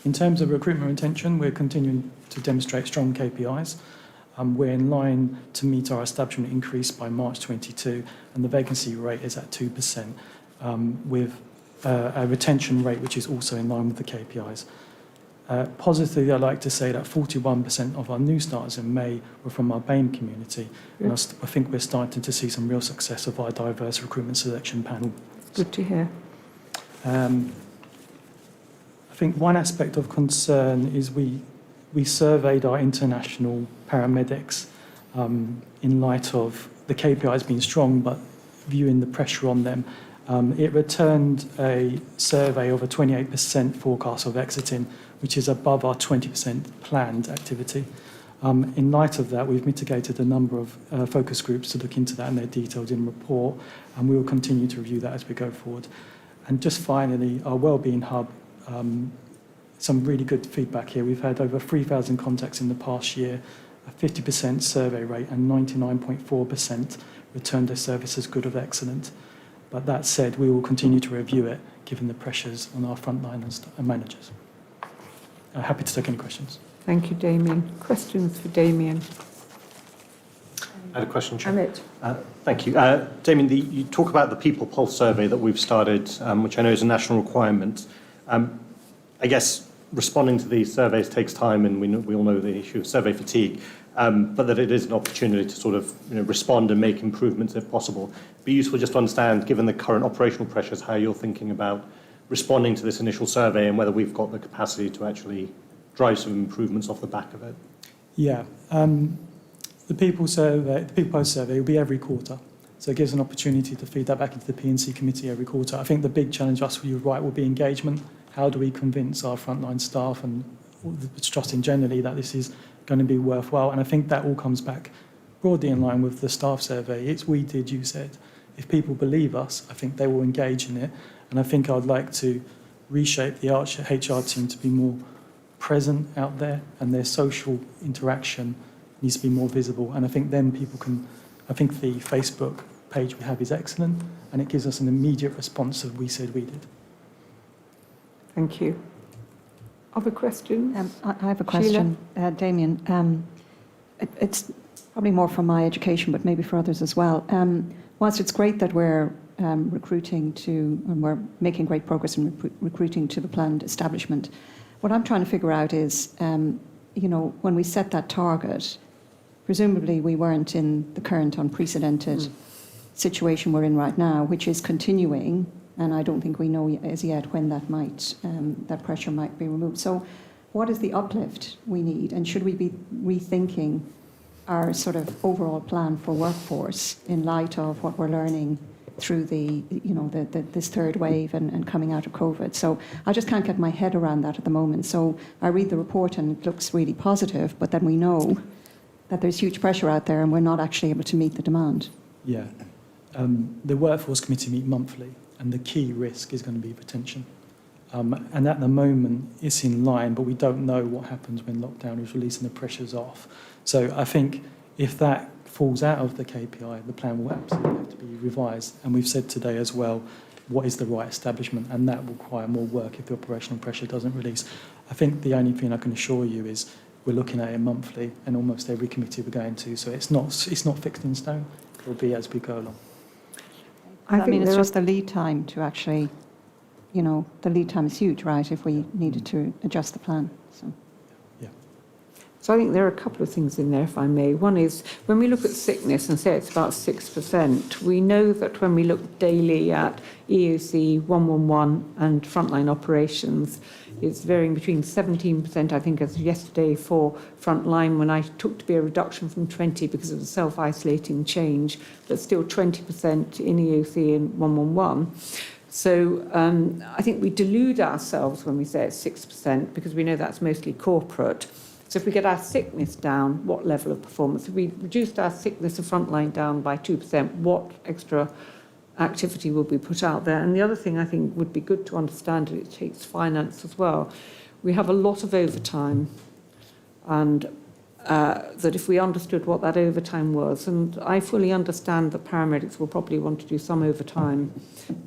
In terms of recruitment and retention, we're continuing to demonstrate strong KPIs. We're in line to meet our establishment increase by March 22, and the vacancy rate is at 2%, with a retention rate which is also in line with the KPIs. Positively, I'd like to say that 41% of our new starters in May were from our BAME community, and I think we're starting to see some real success of our diverse recruitment selection panel. Good to hear. I think one aspect of concern is we surveyed our international paramedics in light of the KPIs being strong, but viewing the pressure on them. It returned a survey of a 28% forecast of exiting, which is above our 20% planned activity. In light of that, we've mitigated a number of focus groups to look into that, and they're detailed in the report, and we will continue to review that as we go forward. And just finally, our wellbeing hub, some really good feedback here. We've had over 3,000 contacts in the past year, a 50% survey rate, and 99.4% returned their service as good or excellent. But that said, we will continue to review it, given the pressures on our frontliners and managers. Happy to take any questions. Thank you, Damien. Questions for Damien? I had a question, Chair. Amit. Thank you. Damien, you talk about the People Pulse survey that we've started, which I know is a national requirement. I guess responding to these surveys takes time, and we all know the issue of survey fatigue, but that it is an opportunity to sort of respond and make improvements if possible. It'd be useful just to understand, given the current operational pressures, how you're thinking about responding to this initial survey and whether we've got the capacity to actually drive some improvements off the back of it. Yeah. The People Pulse survey will be every quarter. So it gives an opportunity to feed that back into the P&C committee every quarter. I think the big challenge, you're right, will be engagement. How do we convince our frontline staff and the trusting generally that this is going to be worthwhile? And I think that all comes back broadly in line with the staff survey. It's we did, you said. If people believe us, I think they will engage in it. And I think I'd like to reshape the HR team to be more present out there, and their social interaction needs to be more visible. And I think then people can, I think the Facebook page we have is excellent, and it gives us an immediate response of we said we did. Thank you. Other questions? I have a question, Damien. It's probably more from my education, but maybe for others as well. Whilst it's great that we're recruiting to, and we're making great progress in recruiting to the planned establishment, what I'm trying to figure out is, when we set that target, presumably we weren't in the current unprecedented situation we're in right now, which is continuing, and I don't think we know as yet when that pressure might be removed. So what is the uplift we need, and should we be rethinking our sort of overall plan for workforce in light of what we're learning through this third wave and coming out of COVID? So I just can't get my head around that at the moment. So I read the report and it looks really positive, but then we know that there's huge pressure out there and we're not actually able to meet the demand. Yeah. The Workforce Committee meet monthly, and the key risk is going to be retention. And at the moment, it's in line, but we don't know what happens when lockdown is released and the pressure's off. So I think if that falls out of the KPI, the plan will absolutely have to be revised. And we've said today as well, what is the right establishment, and that will require more work if the operational pressure doesn't release. I think the only thing I can assure you is we're looking at it monthly, and almost every committee we're going to, so it's not fixed in stone. It'll be as we go along. I mean, it's just the lead time to actually, the lead time is huge, right, if we needed to adjust the plan. So I think there are a couple of things in there, if I may. One is, when we look at sickness and say it's about 6%, we know that when we look daily at EOC 111 and frontline operations, it's varying between 17%, I think, as yesterday for frontline, when I took to be a reduction from 20 because of the self-isolating change, but still 20% in EOC and 111. So I think we delude ourselves when we say it's 6% because we know that's mostly corporate. So if we get our sickness down, what level of performance? If we reduced our sickness of frontline down by 2%, what extra activity will be put out there? And the other thing I think would be good to understand, and it takes finance as well, we have a lot of overtime, and that if we understood what that overtime was, and I fully understand that paramedics will probably want to do some overtime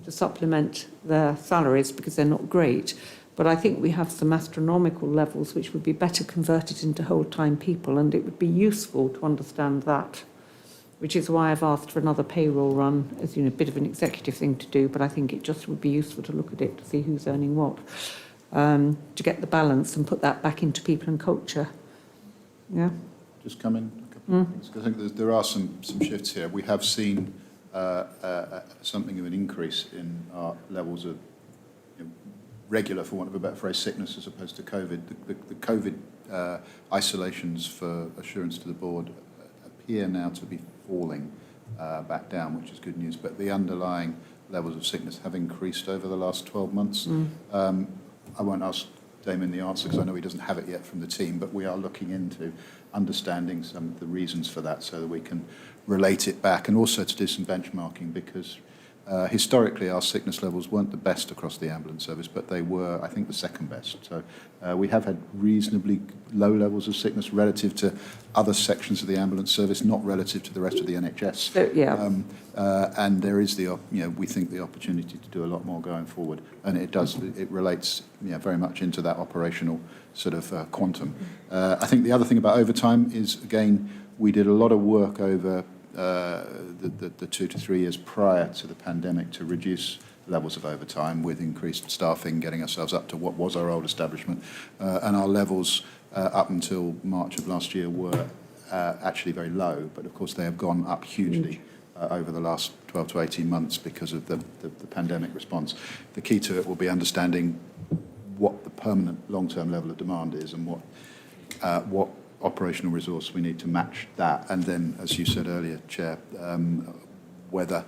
to supplement their salaries because they're not great. But I think we have some astronomical levels which would be better converted into whole-time people, and it would be useful to understand that, which is why I've asked for another payroll run as a bit of an executive thing to do, but I think it just would be useful to look at it to see who's earning what, to get the balance and put that back into people and culture. Yeah. Just come in a couple of things. I think there are some shifts here. We have seen something of an increase in our levels of regular, for want of a better phrase, sickness as opposed to COVID. The COVID isolations for assurance to the board appear now to be falling back down, which is good news. But the underlying levels of sickness have increased over the last 12 months. I won't ask Damien the answer because I know he doesn't have it yet from the team, but we are looking into understanding some of the reasons for that so that we can relate it back, and also to do some benchmarking, because historically our sickness levels weren't the best across the ambulance service, but they were, I think, the second best. So we have had reasonably low levels of sickness relative to other sections of the ambulance service, not relative to the rest of the NHS. So, yeah. And there is we think the opportunity to do a lot more going forward, and it relates very much into that operational sort of quantum. I think the other thing about overtime is, again, we did a lot of work over the 2 to 3 years prior to the pandemic to reduce levels of overtime with increased staffing, getting ourselves up to what was our old establishment, and our levels up until March of last year were actually very low, but of course they have gone up hugely over the last 12 to 18 months because of the pandemic response. The key to it will be understanding what the permanent long-term level of demand is and what operational resource we need to match that, and then, as you said earlier, Chair, whether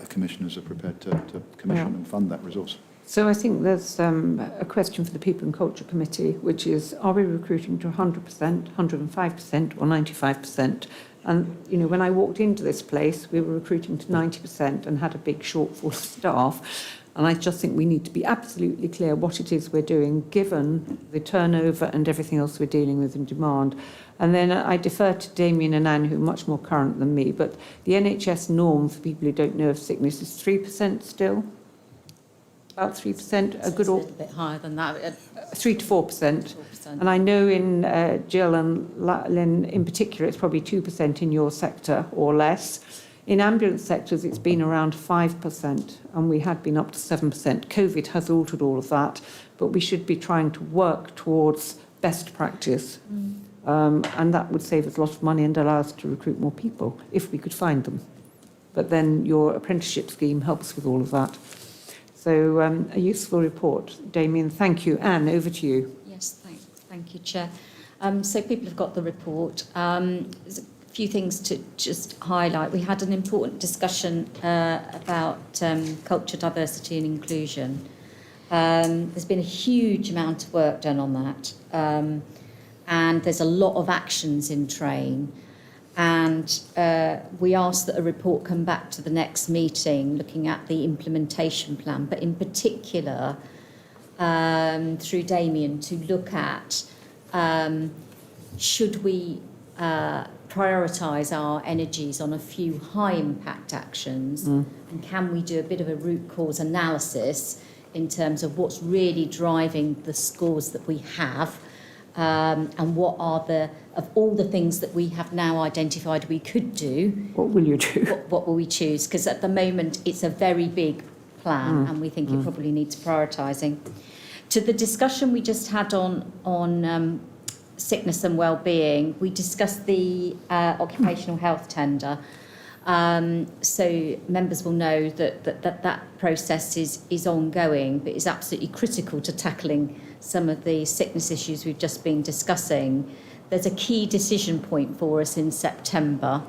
commissioners are prepared to commission and fund that resource. So I think there's a question for the People and Culture Committee, which is, are we recruiting to 100%, 105% or 95%? And, when I walked into this place, we were recruiting to 90% and had a big shortfall of staff. And I just think we need to be absolutely clear what it is we're doing, given the turnover and everything else we're dealing with in demand. And then I defer to Damien and Anne, who are much more current than me, but the NHS norm for people who don't know of sickness is 3% still? About 3%? A little bit higher than that. 3 to 4%. And I know in Jill and Lynn in particular, it's probably 2% in your sector or less. In ambulance sectors, it's been around 5%, and we had been up to 7%. COVID has altered all of that, but we should be trying to work towards best practice. And that would save us a lot of money and allow us to recruit more people, if we could find them. But then your apprenticeship scheme helps with all of that. So a useful report. Damien, thank you. Anne, over to you. Yes, thank you, Chair. So people have got the report. There's a few things to just highlight. We had an important discussion about culture, diversity and inclusion. There's been a huge amount of work done on that. And there's a lot of actions in train. And we asked that a report come back to the next meeting looking at the implementation plan, but in particular through Damien to look at should we prioritise our energies on a few high impact actions, and can we do a bit of a root cause analysis in terms of what's really driving the scores that we have, and what are of all the things that we have now identified we could do, What will you do? what will we choose? Because at the moment it's a very big plan, and we think it probably needs prioritising. To the discussion we just had on sickness and well-being, we discussed the occupational health tender. So members will know that process is ongoing, but is absolutely critical to tackling some of the sickness issues we've just been discussing. There's a key decision point for us in September,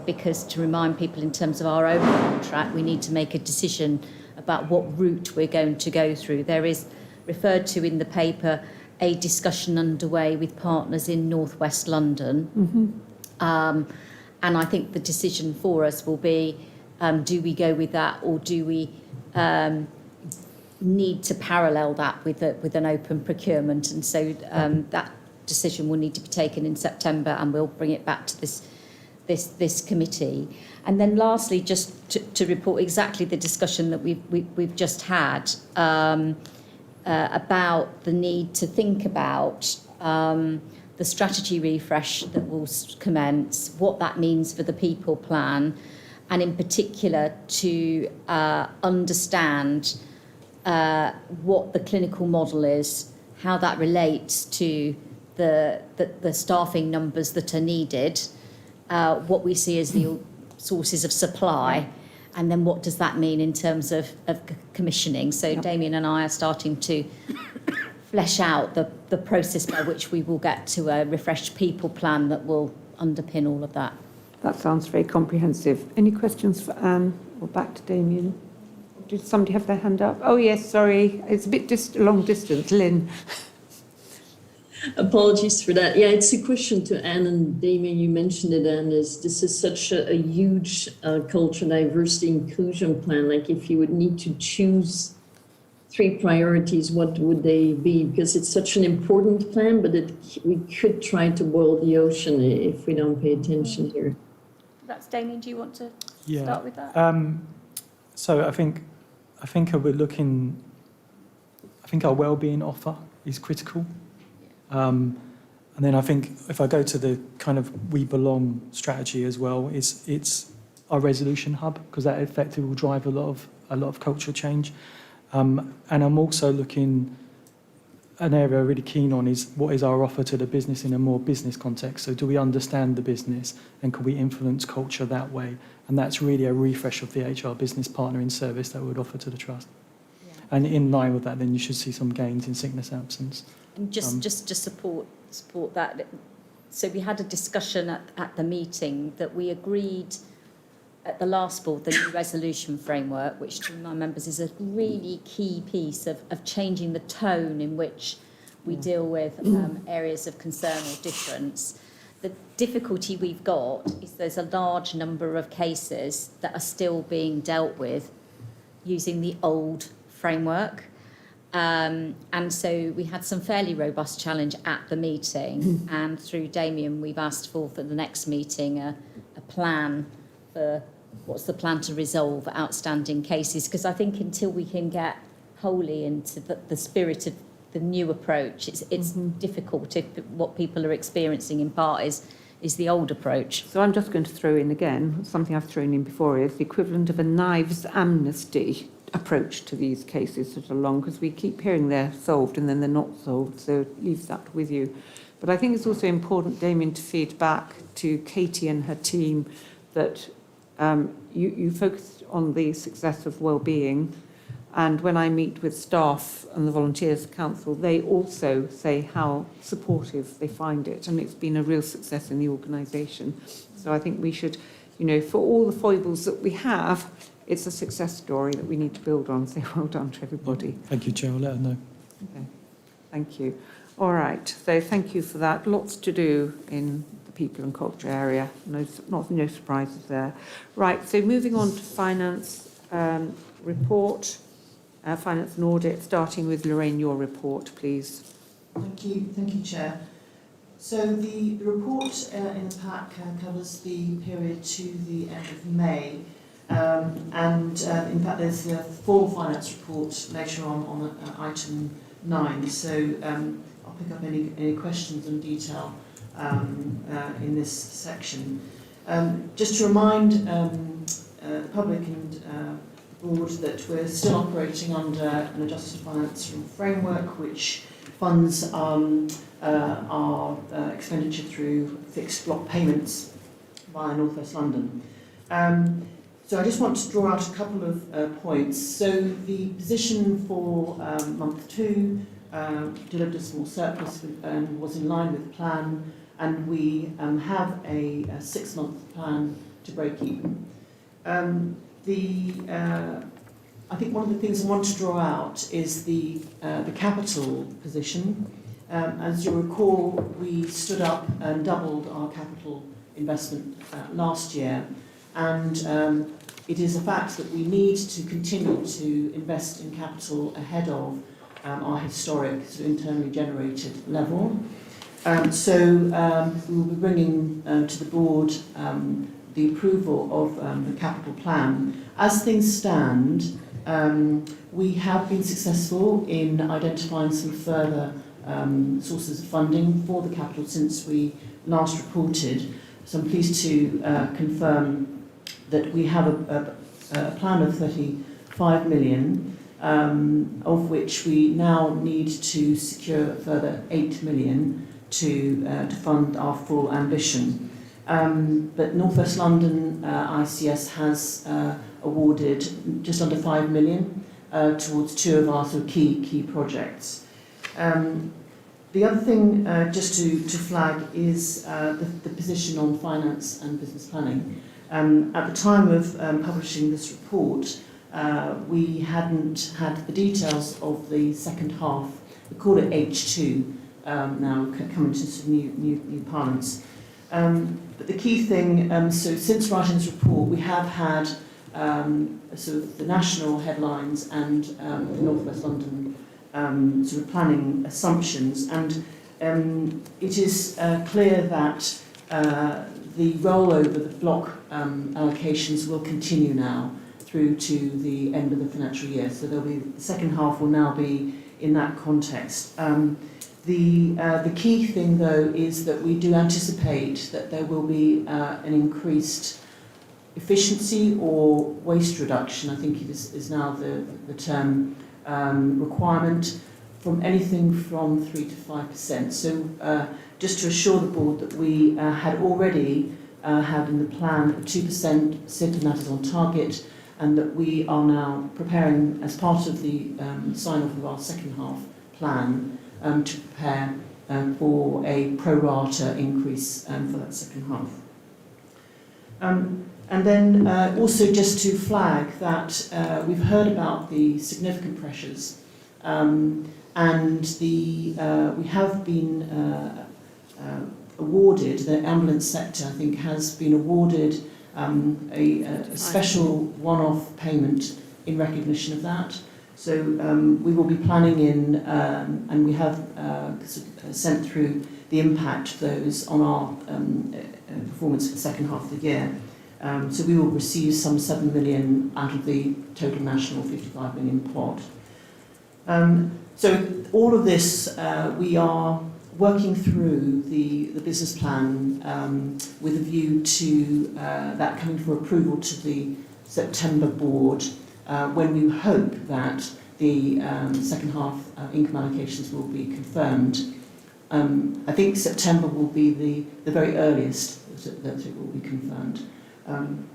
because to remind people in terms of our own contract, we need to make a decision about what route we're going to go through. There is, referred to in the paper, a discussion underway with partners in North West London. And I think the decision for us will be, do we go with that, or do we need to parallel that with an open procurement? And so that decision will need to be taken in September, and we'll bring it back to this committee. And then lastly, just to report exactly the discussion that we've just had about the need to think about the strategy refresh that will commence, what that means for the people plan, and in particular to understand what the clinical model is, how that relates to the staffing numbers that are needed, what we see as the sources of supply, and then what does that mean in terms of commissioning. So Damien and I are starting to flesh out the process by which we will get to a refreshed people plan that will underpin all of that. That sounds very comprehensive. Any questions for Anne, or back to Damien? Did somebody have their hand up? Oh yes, sorry, it's a bit long distance. Lynn. Apologies for that. Yeah, it's a question to Anne and Damien. You mentioned it, Anne, this is such a huge culture, diversity, inclusion plan. Like, if you would need to choose 3 priorities, what would they be? Because it's such an important plan, but we could try to boil the ocean if we don't pay attention here. That's Damien. Do you want to start with that? So I think we're looking. I think our well-being offer is critical. And then I think if I go to the kind of We Belong strategy as well, it's our resolution hub, because that effectively will drive a lot of cultural change. And I'm also looking, an area I'm really keen on is what is our offer to the business in a more business context. So do we understand the business, and can we influence culture that way? And that's really a refresh of the HR business partnering service that we would offer to the trust. Yeah. And in line with that, then you should see some gains in sickness absence. And just to support that, so we had a discussion at the meeting that we agreed at the last board, the new resolution framework, which to my members is a really key piece of changing the tone in which we deal with areas of concern or difference. The difficulty we've got is there's a large number of cases that are still being dealt with using the old framework. And so we had some fairly robust challenge at the meeting, and through Damien we've asked for the next meeting a plan for what's the plan to resolve outstanding cases, because I think until we can get wholly into the spirit of the new approach, it's difficult if what people are experiencing in part is the old approach. So I'm just going to throw in again, something I've thrown in before, is the equivalent of a knives amnesty approach to these cases that are long, because we keep hearing they're solved and then they're not solved, so it leaves that with you. But I think it's also important, Damien, to feed back to Katie and her team that you focused on the success of well-being, and when I meet with staff and the Volunteers Council, they also say how supportive they find it, and it's been a real success in the organisation. So I think we should, for all the foibles that we have, it's a success story that we need to build on. So well done to everybody. Thank you, Chair. I'll let her know. Okay. Thank you. All right. So thank you for that. Lots to do in the people and culture area. No surprises there. Right. So moving on to finance report. Finance and Audit, starting with Lorraine, your report, please. Thank you, Chair. So the report in the pack covers the period to the end of May, and in fact there's a full finance report later on item 9. So I'll pick up any questions in detail in this section. Just to remind the public and board that we're still operating under an adjusted financial framework which funds our expenditure through fixed block payments via North West London. So I just want to draw out a couple of points. So the position for month 2 delivered a small surplus and was in line with the plan, and we have a 6-month plan to break even. I think one of the things I want to draw out is the capital position. As you'll recall, we stood up and doubled our capital investment last year, and it is a fact that we need to continue to invest in capital ahead of our historic sort of internally generated level. So we will be bringing to the board the approval of the capital plan. As things stand, we have been successful in identifying some further sources of funding for the capital since we last reported. So I'm pleased to confirm that we have a plan of 35 million, of which we now need to secure a further 8 million to fund our full ambition. But North West London ICS has awarded just under 5 million towards 2 of our sort of key projects. The other thing just to flag is the position on finance and business planning. At the time of publishing this report, we hadn't had the details of the second half. We call it H2 now, coming to some new parlance. But the key thing, so since writing this report, we have had sort of the national headlines and the North West London sort of planning assumptions, and it is clear that the rollover, the block allocations will continue now through to the end of the financial year. So there'll be, the second half will now be in that context. The key thing though is that we do anticipate that there will be an increased efficiency or waste reduction, I think it is now the term requirement, from anything from 3 to 5%. So just to assure the board that we had already had in the plan a 2% SID, and that is on target, and that we are now preparing as part of the sign-off of our second half plan to prepare for a pro rata increase for that second half. And then also just to flag that we've heard about the significant pressures, and we have been awarded, the ambulance sector I think has been awarded a special one-off payment in recognition of that. So we will be planning in, and we have sent through the impact of those on our performance for the second half of the year. So we will receive some 7 million out of the total national 55 million pot. So all of this, we are working through the business plan with a view to that coming for approval to the September board, when we hope that the second half income allocations will be confirmed. I think September will be the very earliest that it will be confirmed. And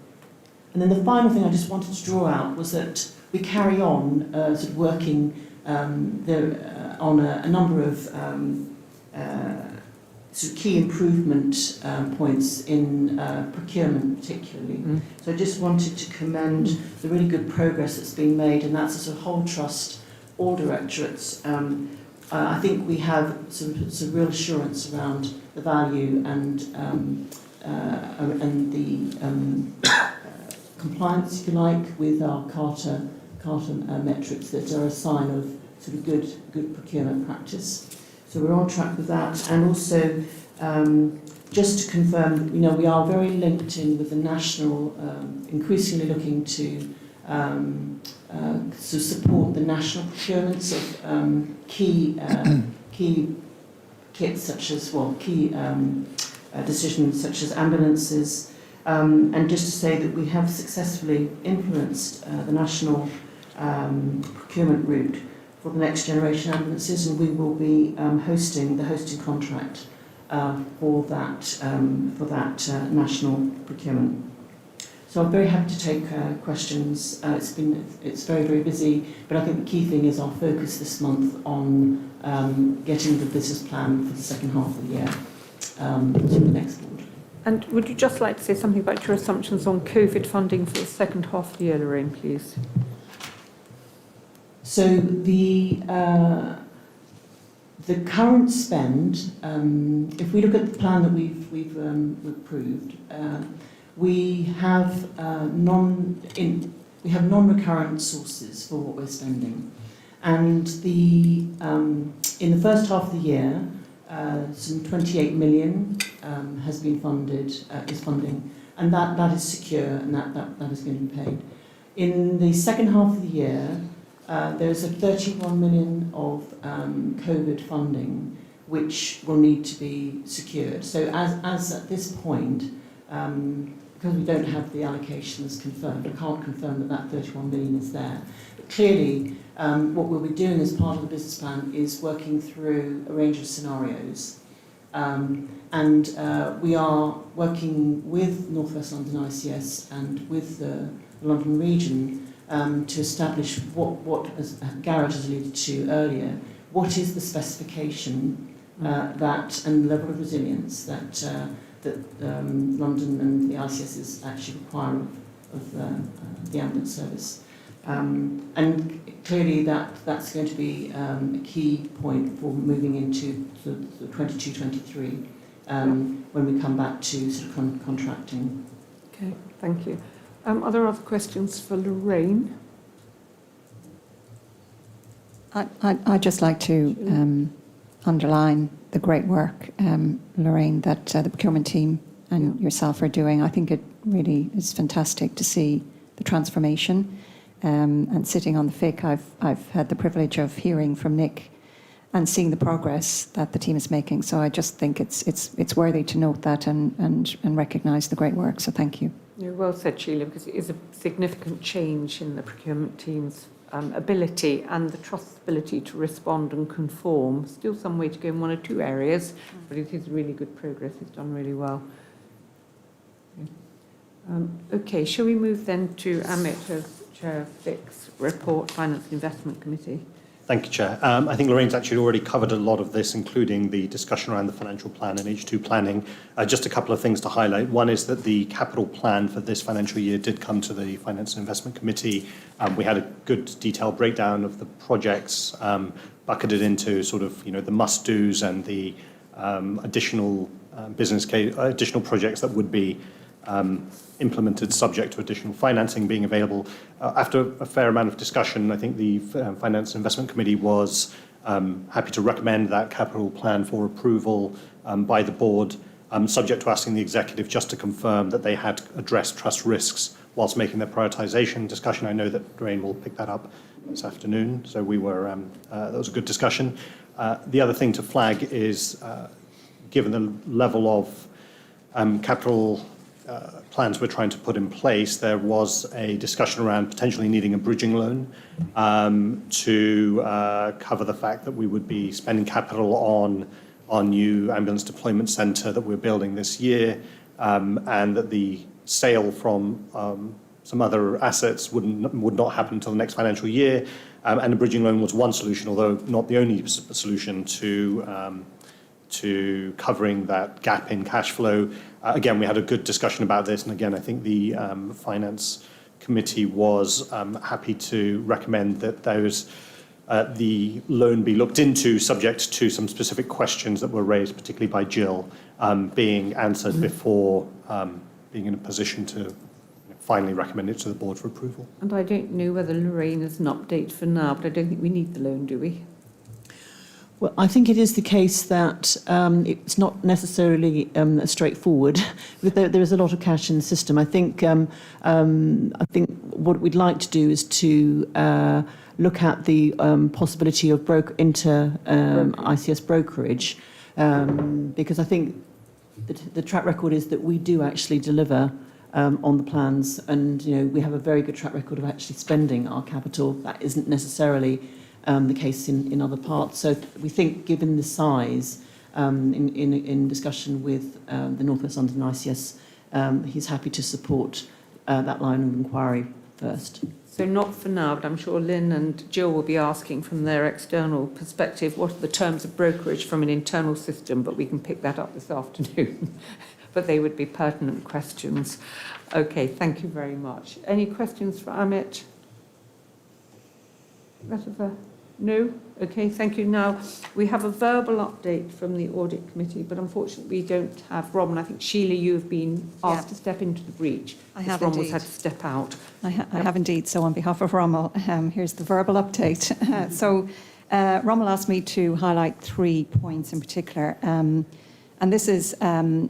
then the final thing I just wanted to draw out was that we carry on sort of working on a number of sort of key improvement points in procurement particularly. So I just wanted to commend the really good progress that's been made, and that's a whole trust, all directorates. I think we have some real assurance around the value and the compliance, if you like, with our Carter Carter metrics that are a sign of sort of good procurement practice. So we're on track with that, and also just to confirm, we are very linked in with the national, increasingly looking to support the national procurements of key kits such as, key decisions such as ambulances, and just to say that we have successfully influenced the national procurement route for the next generation ambulances, and we will be hosting the hosting contract for that national procurement. So I'm very happy to take questions. It's very, very busy, but I think the key thing is our focus this month on getting the business plan for the second half of the year to the next board. And would you just like to say something about your assumptions on COVID funding for the second half of the year, Lorraine, please? So the current spend, if we look at the plan that we've approved, we have non-recurrent sources for what we're spending, and in the first half of the year, some 28 million has been funding, and that is secure, and that is going to be paid. In the second half of the year, there's a 31 million of COVID funding which will need to be secured. So as at this point, because we don't have the allocations confirmed, I can't confirm that 31 million is there. But clearly, what we'll be doing as part of the business plan is working through a range of scenarios. And we are working with North West London ICS and with the London region to establish what, as Garrett has alluded to earlier, what is the specification that and the level of resilience that London and the ICS actually require of the ambulance service. And clearly that's going to be a key point for moving into the 22-23 when we come back to sort of contracting. Okay, thank you. Are there other questions for Lorraine? I'd just like to underline the great work, Lorraine, that the procurement team and yourself are doing. I think it really is fantastic to see the transformation. And sitting on the FIC, I've had the privilege of hearing from Nick and seeing the progress that the team is making. So I just think it's worthy to note that and recognise the great work. So thank you. Yeah, well said, Sheila, because it is a significant change in the procurement team's ability and the trust's ability to respond and conform. Still some way to go in one or two areas, but it is really good progress. It's done really well. Okay, shall we move then to Amit as Chair of FIC's report, Finance and Investment Committee? Thank you, Chair. I think Lorraine's actually already covered a lot of this, including the discussion around the financial plan and H2 planning. Just a couple of things to highlight. One is that the capital plan for this financial year did come to the Finance and Investment Committee. We had a good detailed breakdown of the projects, bucketed into sort of, the must-dos and the additional business case, additional projects that would be implemented subject to additional financing being available. After a fair amount of discussion, I think the Finance and Investment Committee was happy to recommend that capital plan for approval by the board, subject to asking the executive just to confirm that they had addressed trust risks whilst making their prioritisation discussion. I know that Lorraine will pick that up this afternoon, so we were that was a good discussion. The other thing to flag is, given the level of capital plans we're trying to put in place, there was a discussion around potentially needing a bridging loan to cover the fact that we would be spending capital on our new ambulance deployment centre that we're building this year, and that the sale from some other assets would not happen until the next financial year. And a bridging loan was one solution, although not the only solution to covering that gap in cash flow. Again, we had a good discussion about this, and again, I think the Finance Committee was happy to recommend that the loan be looked into, subject to some specific questions that were raised, particularly by Jill, being answered before being in a position to finally recommend it to the board for approval. And I don't know whether Lorraine is an update for now, but I don't think we need the loan, do we? Well, I think it is the case that it's not necessarily straightforward. There is a lot of cash in the system. I think what we'd like to do is to look at the possibility of ICS brokerage, because I think the track record is that we do actually deliver on the plans, and we have a very good track record of actually spending our capital. That isn't necessarily the case in other parts. So we think, given the size, in discussion with the North West London ICS, he's happy to support that line of inquiry first. So not for now, but I'm sure Lynn and Jill will be asking from their external perspective what are the terms of brokerage from an internal system, but we can pick that up this afternoon. But they would be pertinent questions. Okay, thank you very much. Any questions for Amit? No? Okay, thank you. Now, we have a verbal update from the Audit Committee, but unfortunately we don't have Rob, and I think, Sheila, you have been asked to step into the breach. I have Rom has indeed. had to step out. I have indeed. So on behalf of Rommel, here's the verbal update. Rommel asked me to highlight 3 points in particular. And this is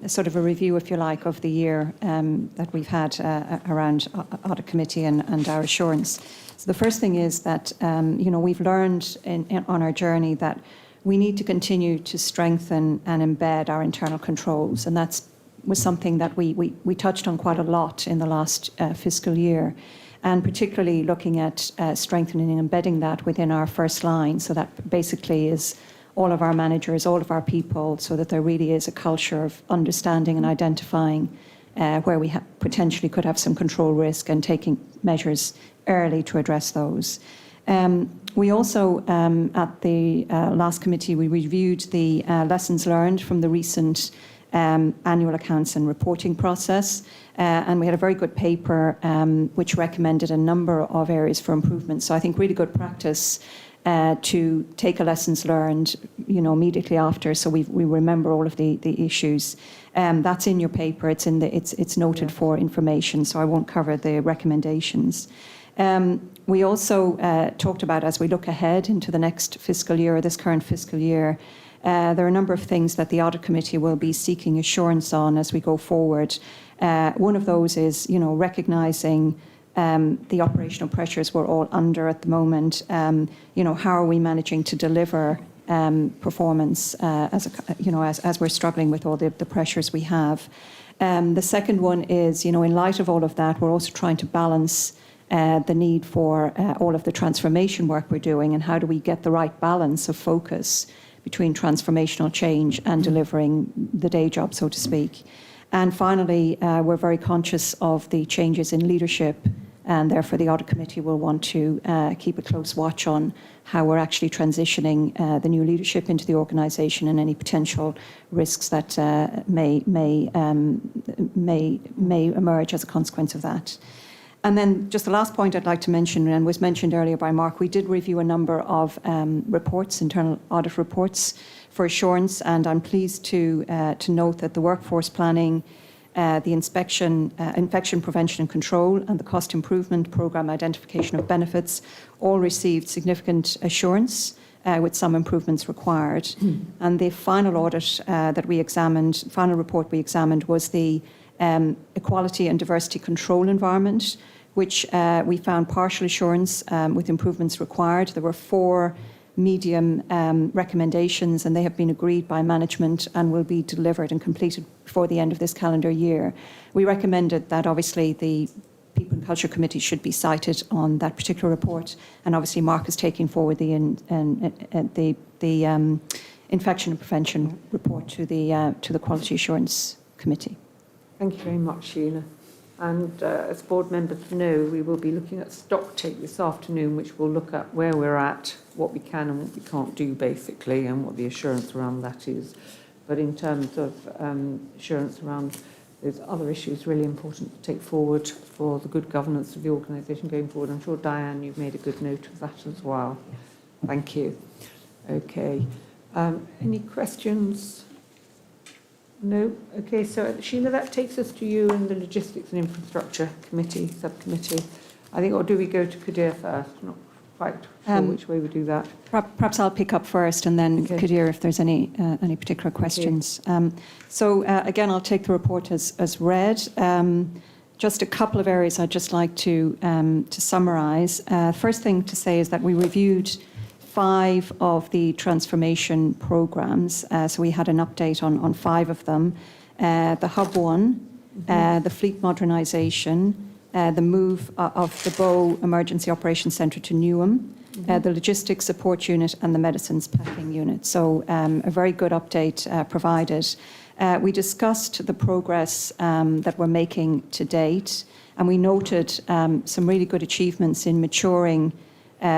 sort of a review, if you like, of the year that we've had around Audit Committee and our assurance. So the first thing is that, we've learned on our journey that we need to continue to strengthen and embed our internal controls. And that was something that we touched on quite a lot in the last fiscal year. And particularly looking at strengthening and embedding that within our first line. So that basically is all of our managers, all of our people, so that there really is a culture of understanding and identifying where we potentially could have some control risk and taking measures early to address those. We also, at the last committee, we reviewed the lessons learned from the recent annual accounts and reporting process. And we had a very good paper which recommended a number of areas for improvement. So I think really good practice to take a lessons learned, immediately after, so we remember all of the issues. That's in your paper. It's noted for information, so I won't cover the recommendations. We also talked about, as we look ahead into the next fiscal year, or this current fiscal year, there are a number of things that the Audit Committee will be seeking assurance on as we go forward. One of those is, recognising the operational pressures we're all under at the moment. How are we managing to deliver performance as we're struggling with all the pressures we have? The second one is, in light of all of that, we're also trying to balance the need for all of the transformation work we're doing, and how do we get the right balance of focus between transformational change and delivering the day job, so to speak. And finally, we're very conscious of the changes in leadership, and therefore the Audit Committee will want to keep a close watch on how we're actually transitioning the new leadership into the organisation, and any potential risks that may emerge as a consequence of that. And then just the last point I'd like to mention, and was mentioned earlier by Mark, we did review a number of reports, internal audit reports for assurance, and I'm pleased to note that the workforce planning, the infection prevention and control, and the cost improvement programme identification of benefits all received significant assurance with some improvements required. And the final audit final report we examined was the equality and diversity control environment, which we found partial assurance with improvements required. There were 4 medium recommendations, and they have been agreed by management and will be delivered and completed before the end of this calendar year. We recommended that obviously the People and Culture Committee should be cited on that particular report, and obviously Mark is taking forward the infection and prevention report to the Quality Assurance Committee. Thank you very much, Sheila. And as board members know, we will be looking at stock take this afternoon, which will look at where we're at, what we can and what we can't do, basically, and what the assurance around that is. But in terms of assurance around those other issues, really important to take forward for the good governance of the organisation going forward. I'm sure, Diane, you've made a good note of that as well. Thank you. Okay. Any questions? No? Okay, so Sheila, that takes us to you and the Logistics and Infrastructure Committee, Subcommittee. I think, or do we go to Kadir first? Not quite sure which way we do that. Perhaps I'll pick up first, and then Okay. Kadir, if there's any particular questions. Again, I'll take the report as read. Just a couple of areas I'd just like to summarise. First thing to say is that we reviewed 5 of the transformation programmes. So we had an update on 5 of them. The Hub 1, the Fleet Modernisation, the move of the Bow Emergency Operations Centre to Newham, the Logistics Support Unit and the Medicines Packing Unit. So a very good update provided. We discussed the progress that we're making to date, and we noted some really good achievements in maturing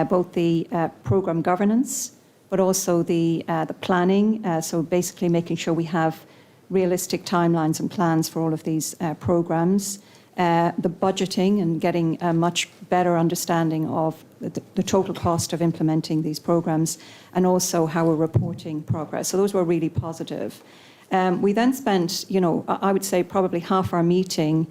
both the programme governance, but also the planning. So basically making sure we have realistic timelines and plans for all of these programmes. The budgeting and getting a much better understanding of the total cost of implementing these programmes, and also how we're reporting progress. So those were really positive. We then spent, I would say probably half our meeting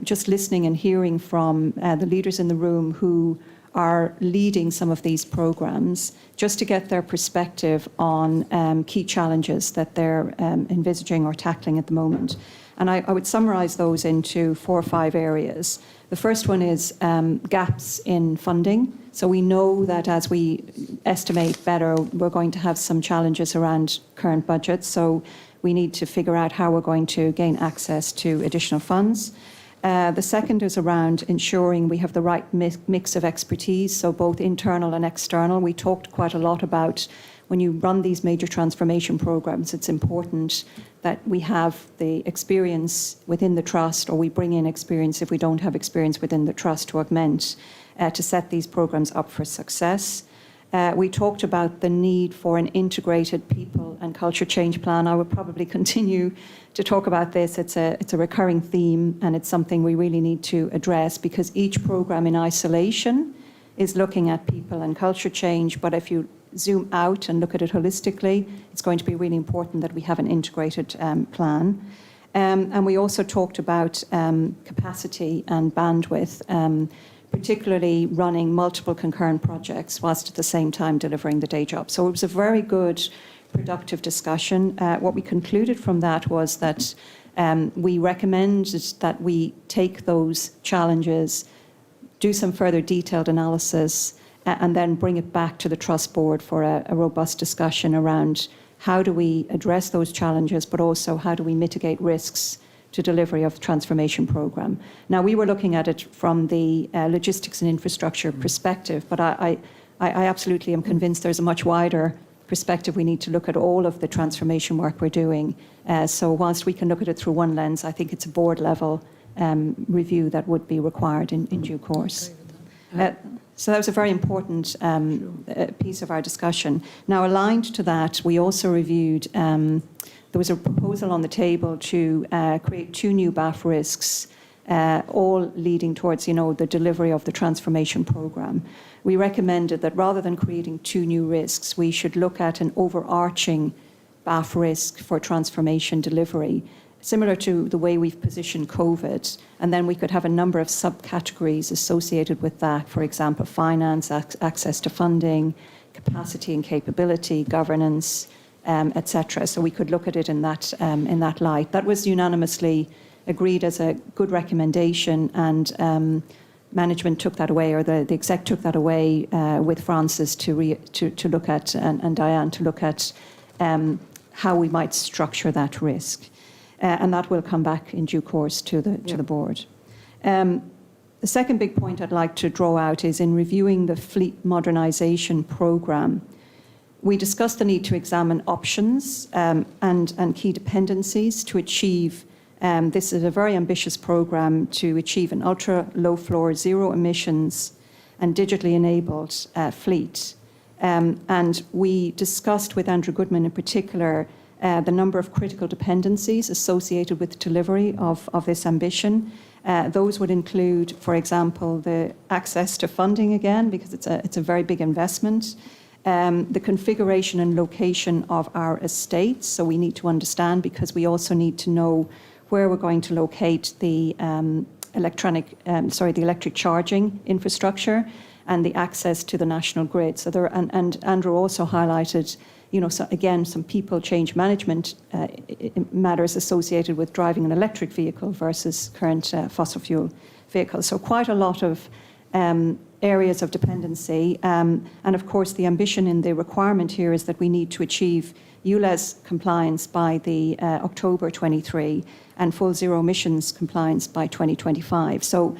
just listening and hearing from the leaders in the room who are leading some of these programmes, just to get their perspective on key challenges that they're envisaging or tackling at the moment. And I would summarise those into 4 or 5 areas. The first one is gaps in funding. So we know that as we estimate better, we're going to have some challenges around current budgets. So we need to figure out how we're going to gain access to additional funds. The second is around ensuring we have the right mix of expertise, so both internal and external. We talked quite a lot about when you run these major transformation programs, it's important that we have the experience within the trust, or we bring in experience if we don't have experience within the trust to augment, to set these programs up for success. We talked about the need for an integrated people and culture change plan. I would probably continue to talk about this. It's a recurring theme, and it's something we really need to address, because each program in isolation is looking at people and culture change. But if you zoom out and look at it holistically, it's going to be really important that we have an integrated plan. And we also talked about capacity and bandwidth, particularly running multiple concurrent projects whilst at the same time delivering the day job. So it was a very good, productive discussion. What we concluded from that was that we recommended that we take those challenges, do some further detailed analysis, and then bring it back to the Trust Board for a robust discussion around how do we address those challenges, but also how do we mitigate risks to delivery of the transformation programme. Now, we were looking at it from the logistics and infrastructure perspective, but I absolutely am convinced there's a much wider perspective. We need to look at all of the transformation work we're doing. So whilst we can look at it through one lens, I think it's a board level review that would be required in due course. So that was a very important piece of our discussion. Now, aligned to that, we also reviewed, there was a proposal on the table to create 2 new BAF risks, all leading towards, the delivery of the transformation programme. We recommended that rather than creating 2 new risks, we should look at an overarching BAF risk for transformation delivery, similar to the way we've positioned COVID, and then we could have a number of subcategories associated with that, for example, finance, access to funding, capacity and capability, governance, etc. So we could look at it in that light. That was unanimously agreed as a good recommendation, and management took that away, or the exec took that away with Francis to look at, and Diane to look at how we might structure that risk. And that will come back in due course to the board. The second big point I'd like to draw out is in reviewing the fleet modernisation programme. We discussed the need to examine options and key dependencies to achieve. This is a very ambitious programme to achieve an ultra low floor, zero emissions and digitally enabled fleet. And we discussed with Andrew Goodman in particular the number of critical dependencies associated with delivery of this ambition. Those would include, for example, the access to funding again, because it's a very big investment. The configuration and location of our estates, so we need to understand, because we also need to know where we're going to locate the the electric charging infrastructure and the access to the national grid. So there, and Andrew also highlighted, so again, some people change management matters associated with driving an electric vehicle versus current fossil fuel vehicles. So quite a lot of areas of dependency. And of course, the ambition in the requirement here is that we need to achieve ULEZ compliance by the October 23 and full zero emissions compliance by 2025. So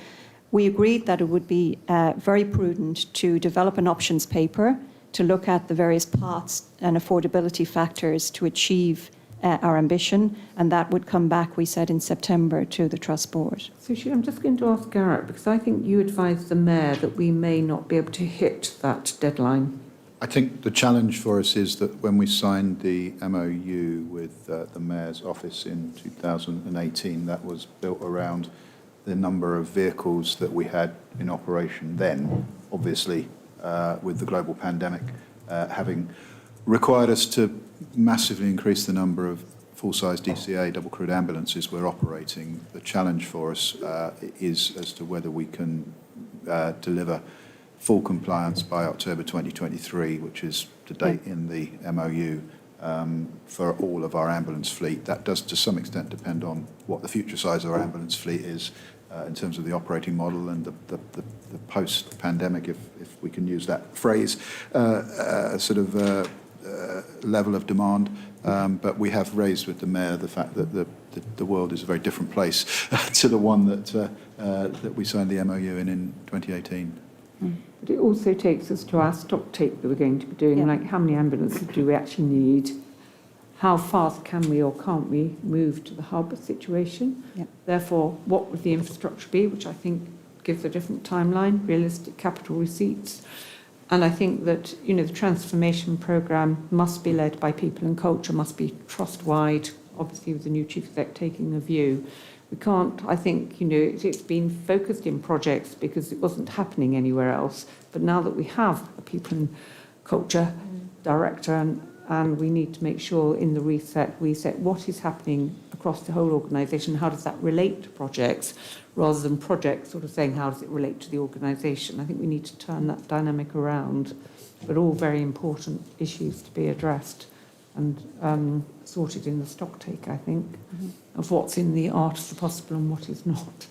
we agreed that it would be very prudent to develop an options paper to look at the various paths and affordability factors to achieve our ambition, and that would come back, we said, in September to the Trust Board. So I'm just going to ask Garrett, because I think you advised the Mayor that we may not be able to hit that deadline. I think the challenge for us is that when we signed the MOU with the Mayor's office in 2018, that was built around the number of vehicles that we had in operation then, obviously with the global pandemic having required us to massively increase the number of full-size DCA, double crewed ambulances we're operating. The challenge for us is as to whether we can deliver full compliance by October 2023, which is the date in the MOU for all of our ambulance fleet. That does to some extent depend on what the future size of our ambulance fleet is in terms of the operating model and the post-pandemic, if we can use that phrase, level of demand. But we have raised with the Mayor the fact that the world is a very different place to the one that we signed the MOU in 2018. But it also takes us to our stock take that we're going to be doing, like how many ambulances do we actually need? How fast can we or can't we move to the hub situation? Therefore, what would the infrastructure be, which I think gives a different timeline, realistic capital receipts. And I think that, the transformation programme must be led by people and culture, must be trust-wide, obviously with the new Chief Exec taking a view. We can't, I think, it's been focused in projects because it wasn't happening anywhere else. But now that we have a people and culture director and we need to make sure in the reset what is happening across the whole organisation, how does that relate to projects, rather than projects sort of saying how does it relate to the organisation. I think we need to turn that dynamic around, but all very important issues to be addressed and sorted in the stock take, I think, of what's in the art of the possible and what is not.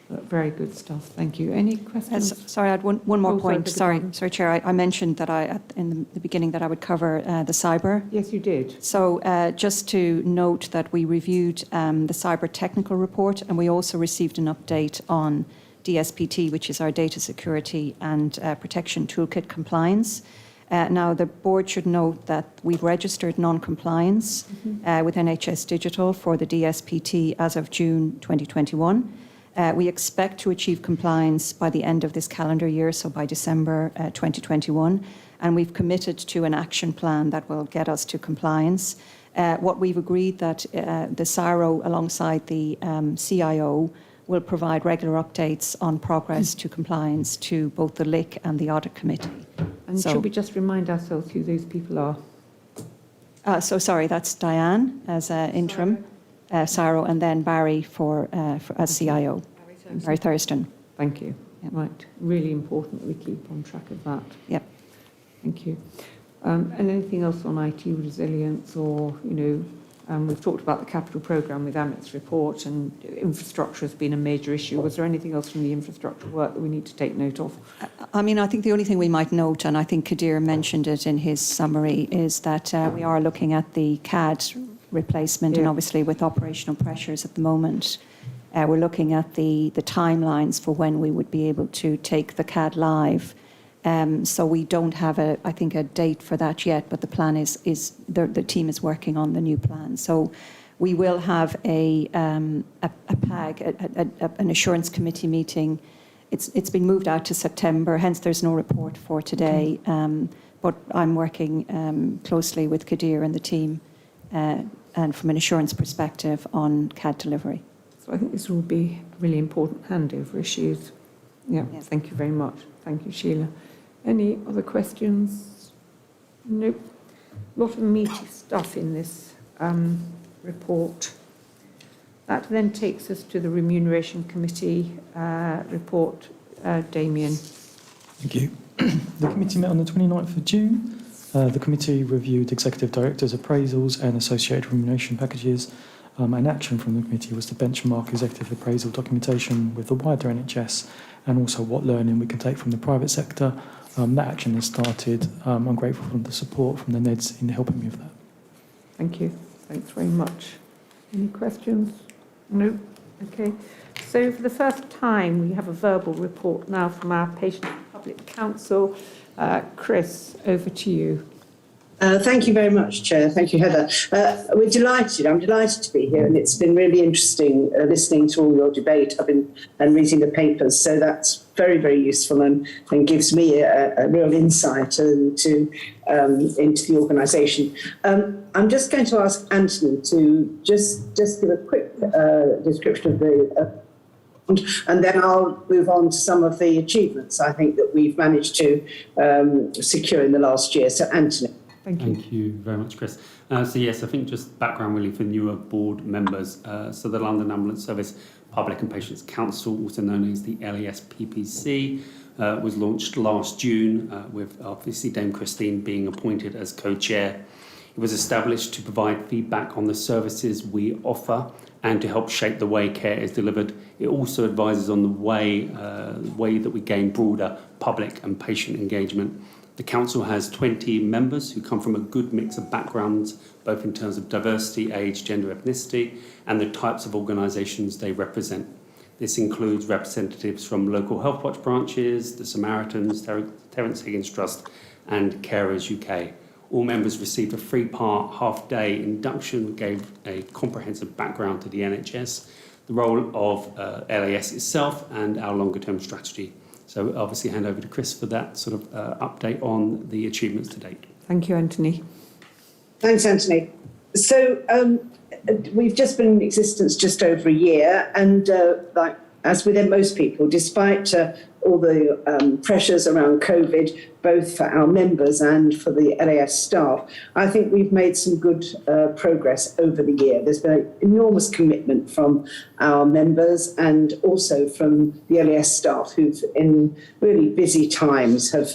But very good stuff. Thank you. Any questions? Sorry, I had one more point. Sorry, Chair. I mentioned that in the beginning that I would cover the cyber. Yes, you did. So just to note that we reviewed the cyber technical report, and we also received an update on DSPT, which is our data security and protection toolkit compliance. Now, the board should note that we've registered non-compliance with NHS Digital for the DSPT as of June 2021. We expect to achieve compliance by the end of this calendar year, so by December 2021, and we've committed to an action plan that will get us to compliance. What we've agreed that the CIRO, alongside the CIO, will provide regular updates on progress to compliance to both the LIC and the Audit Committee. And should we just remind ourselves who those people are? So sorry, that's Diane as interim, CIRO, and then Barry as CIO. Barry Thurston. Thank you. Yep. Right, really important that we keep on track of that. Yep. Thank you. And anything else on IT resilience or, we've talked about the capital programme with Amit's report, and infrastructure has been a major issue. Was there anything else from the infrastructure work that we need to take note of? I think the only thing we might note, and I think Kadir mentioned it in his summary, is that we are looking at the CAD replacement, and obviously with operational pressures at the moment, we're looking at the timelines for when we would be able to take the CAD live. So we don't have a date for that yet, but the plan is the team is working on the new plan. So we will have a PAG, an assurance committee meeting. It's been moved out to September, hence there's no report for today. But I'm working closely with Kadir and the team, and from an assurance perspective on CAD delivery. So I think this will be a really important handover issues. Yeah, thank you very much. Thank you, Sheila. Any other questions? Nope. A lot of meaty stuff in this report. That then takes us to the Remuneration Committee report. Damien. Thank you. The committee met on the 29th of June. The committee reviewed Executive Director's appraisals and associated remuneration packages. And action from the committee was to benchmark executive appraisal documentation with the wider NHS and also what learning we can take from the private sector. That action has started. I'm grateful for the support from the NEDs in helping me with that. Thank you. Thanks very much. Any questions? No? Okay. So for the first time, we have a verbal report now from our Patient Public Council. Chris, over to you. Thank you very much, Chair. Thank you, Heather. I'm delighted to be here, and it's been really interesting listening to all your debate. I've been reading the papers, so that's very, very useful and gives me a real insight into the organisation. I'm just going to ask Anthony to just give a quick description of the and then I'll move on to some of the achievements I think that we've managed to secure in the last year. So, Anthony. Thank you very much, Chris. So yes, I think just background really for newer board members. So the London Ambulance Service Public and Patients Council, also known as the LASPPC, was launched last June with obviously Dame Christine being appointed as co-chair. It was established to provide feedback on the services we offer and to help shape the way care is delivered. It also advises on the way that we gain broader public and patient engagement. The council has 20 members who come from a good mix of backgrounds, both in terms of diversity, age, gender, ethnicity, and the types of organisations they represent. This includes representatives from local Health Watch branches, the Samaritans, Terence Higgins Trust, and Carers UK. All members received a three-part half-day induction, gave a comprehensive background to the NHS, the role of LAS itself, and our longer-term strategy. So obviously hand over to Chris for that sort of update on the achievements to date. Thank you, Anthony. Thanks, Anthony. So we've just been in existence just over a year, and like as with most people, despite all the pressures around COVID, both for our members and for the LAS staff, I think we've made some good progress over the year. There's been an enormous commitment from our members and also from the LAS staff who've, in really busy times, have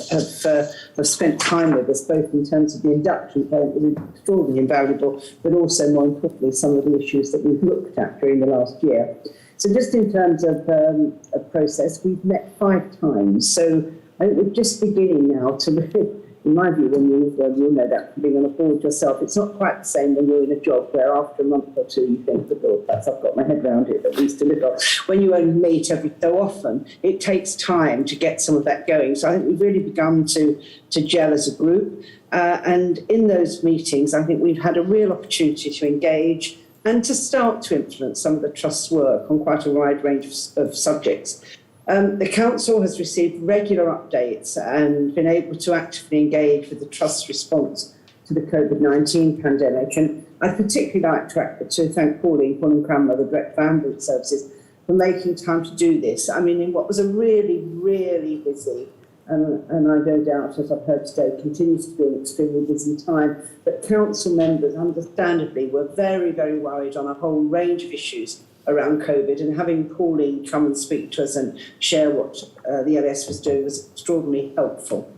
spent time with us, both in terms of the induction, it was extraordinarily invaluable, but also, more importantly, some of the issues that we've looked at during the last year. So just in terms of a process, we've met 5 times. So I think we're just beginning now to really, in my view, you'll know that from being on a board yourself, it's not quite the same when you're in a job where after a month or two you think, oh, perhaps I've got my head around it, at least a little. When you only meet every so often, it takes time to get some of that going. So I think we've really begun to gel as a group. And in those meetings, I think we've had a real opportunity to engage and to start to influence some of the Trust's work on quite a wide range of subjects. The Council has received regular updates and been able to actively engage with the Trust's response to the COVID-19 pandemic. And I'd particularly like to thank Pauline Cranmer, the Director of Ambulance Services, for making time to do this. I mean, in what was a really, really busy, and I no doubt, as I've heard today, continues to be an extremely busy time, but council members, understandably, were very, very worried on a whole range of issues around COVID, and having Pauline come and speak to us and share what the LS was doing was extraordinarily helpful.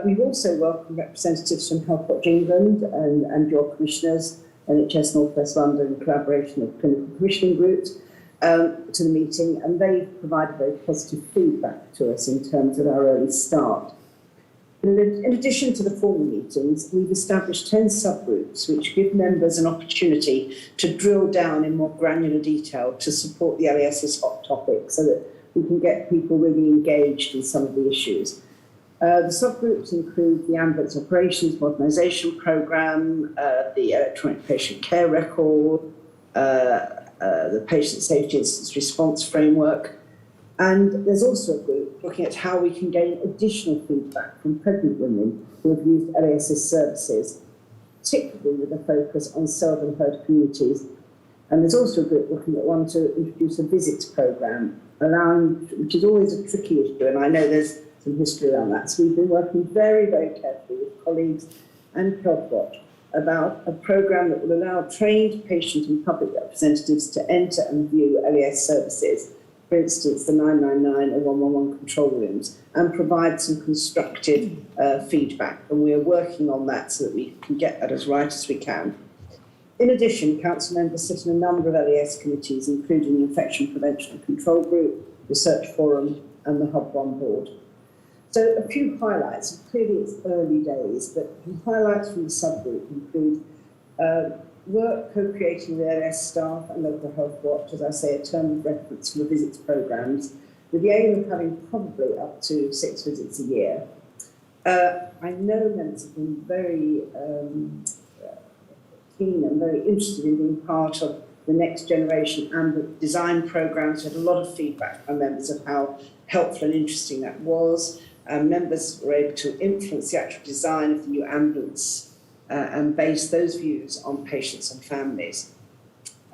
We've also welcomed representatives from Health Watch England and your commissioners, NHS North West London, in collaboration with clinical commissioning groups, to the meeting, and they provided very positive feedback to us in terms of our early start. In addition to the formal meetings, we've established 10 subgroups which give members an opportunity to drill down in more granular detail to support the LAS's hot topics so that we can get people really engaged in some of the issues. The subgroups include the Ambulance Operations Modernization Programme, the Electronic Patient Care Record, the Patient Safety Incident Response Framework, and there's also a group looking at how we can gain additional feedback from pregnant women who have used LAS's services, particularly with a focus on seldom heard communities. And there's also a group looking at one to introduce a visits programme, which is always a tricky issue, and I know there's some history around that. So we've been working very, very carefully with colleagues and HealthWatch about a programme that will allow trained patient and public representatives to enter and view LES services, for instance, the 999 or 111 control rooms, and provide some constructive feedback. And we are working on that so that we can get that as right as we can. In addition, council members sit in a number of LES committees, including the Infection Prevention and Control Group, Research Forum, and the Hub One Board. So a few highlights. Clearly it's early days, but some highlights from the subgroup include work co-creating with LS staff and local health watch, as I say, a term of reference for the visits programmes, with the aim of having probably up to 6 visits a year. I know members have been very keen and very interested in being part of the next generation and the design programmes. We had a lot of feedback from members of how helpful and interesting that was. Members were able to influence the actual design of the new ambulance and base those views on patients and families.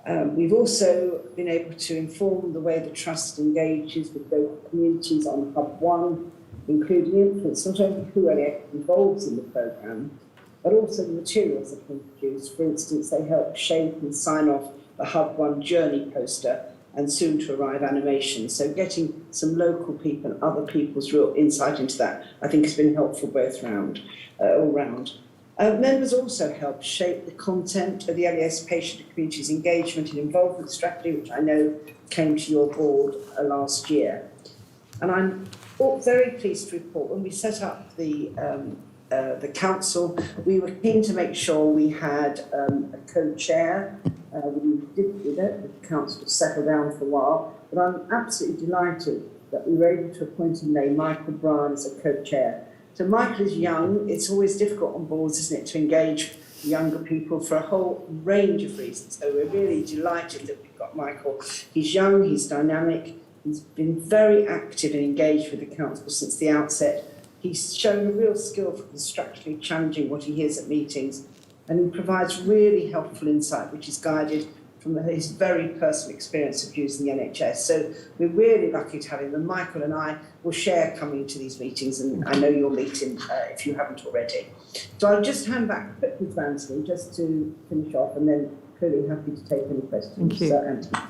We've also been able to inform the way the Trust engages with local communities on Hub One, including influence not only who involves in the programme, but also the materials that we produce. For instance, they help shape and sign off the Hub One journey poster and soon to arrive animation. So getting some local people and other people's real insight into that, I think, has been helpful both all round. Members also helped shape the content of the LES Patient and Communities Engagement and Involvement Strategy, which I know came to your board last year. And I'm very pleased to report when we set up the council, we were keen to make sure we had a co-chair. We didn't do that, the council to settle down for a while, but I'm absolutely delighted that we were able to appoint and name Michael Bryan as a co-chair. So Michael is young. It's always difficult on boards, isn't it, to engage younger people for a whole range of reasons. So we're really delighted that we've got Michael. He's young, he's dynamic, he's been very active and engaged with the council since the outset. He's shown a real skill for constructively challenging what he hears at meetings, and he provides really helpful insight, which is guided from his very personal experience of using the NHS. So we're really lucky to have him, and Michael and I will share coming to these meetings, and I know you'll meet him if you haven't already. So I'll just hand back quickly to Anthony just to finish off, and then clearly happy to take any questions. Thank you. So, Anthony.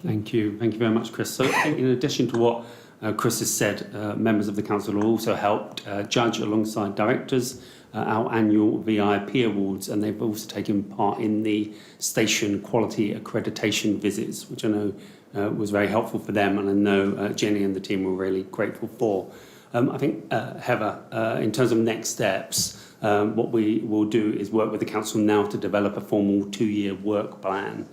Thank you very much, Chris. So in addition to what Chris has said, members of the council have also helped judge alongside directors our annual VIP awards, and they've also taken part in the station quality accreditation visits, which I know was very helpful for them, and I know Jenny and the team were really grateful for. I think, Heather, in terms of next steps, what we will do is work with the council now to develop a formal 2-year work plan,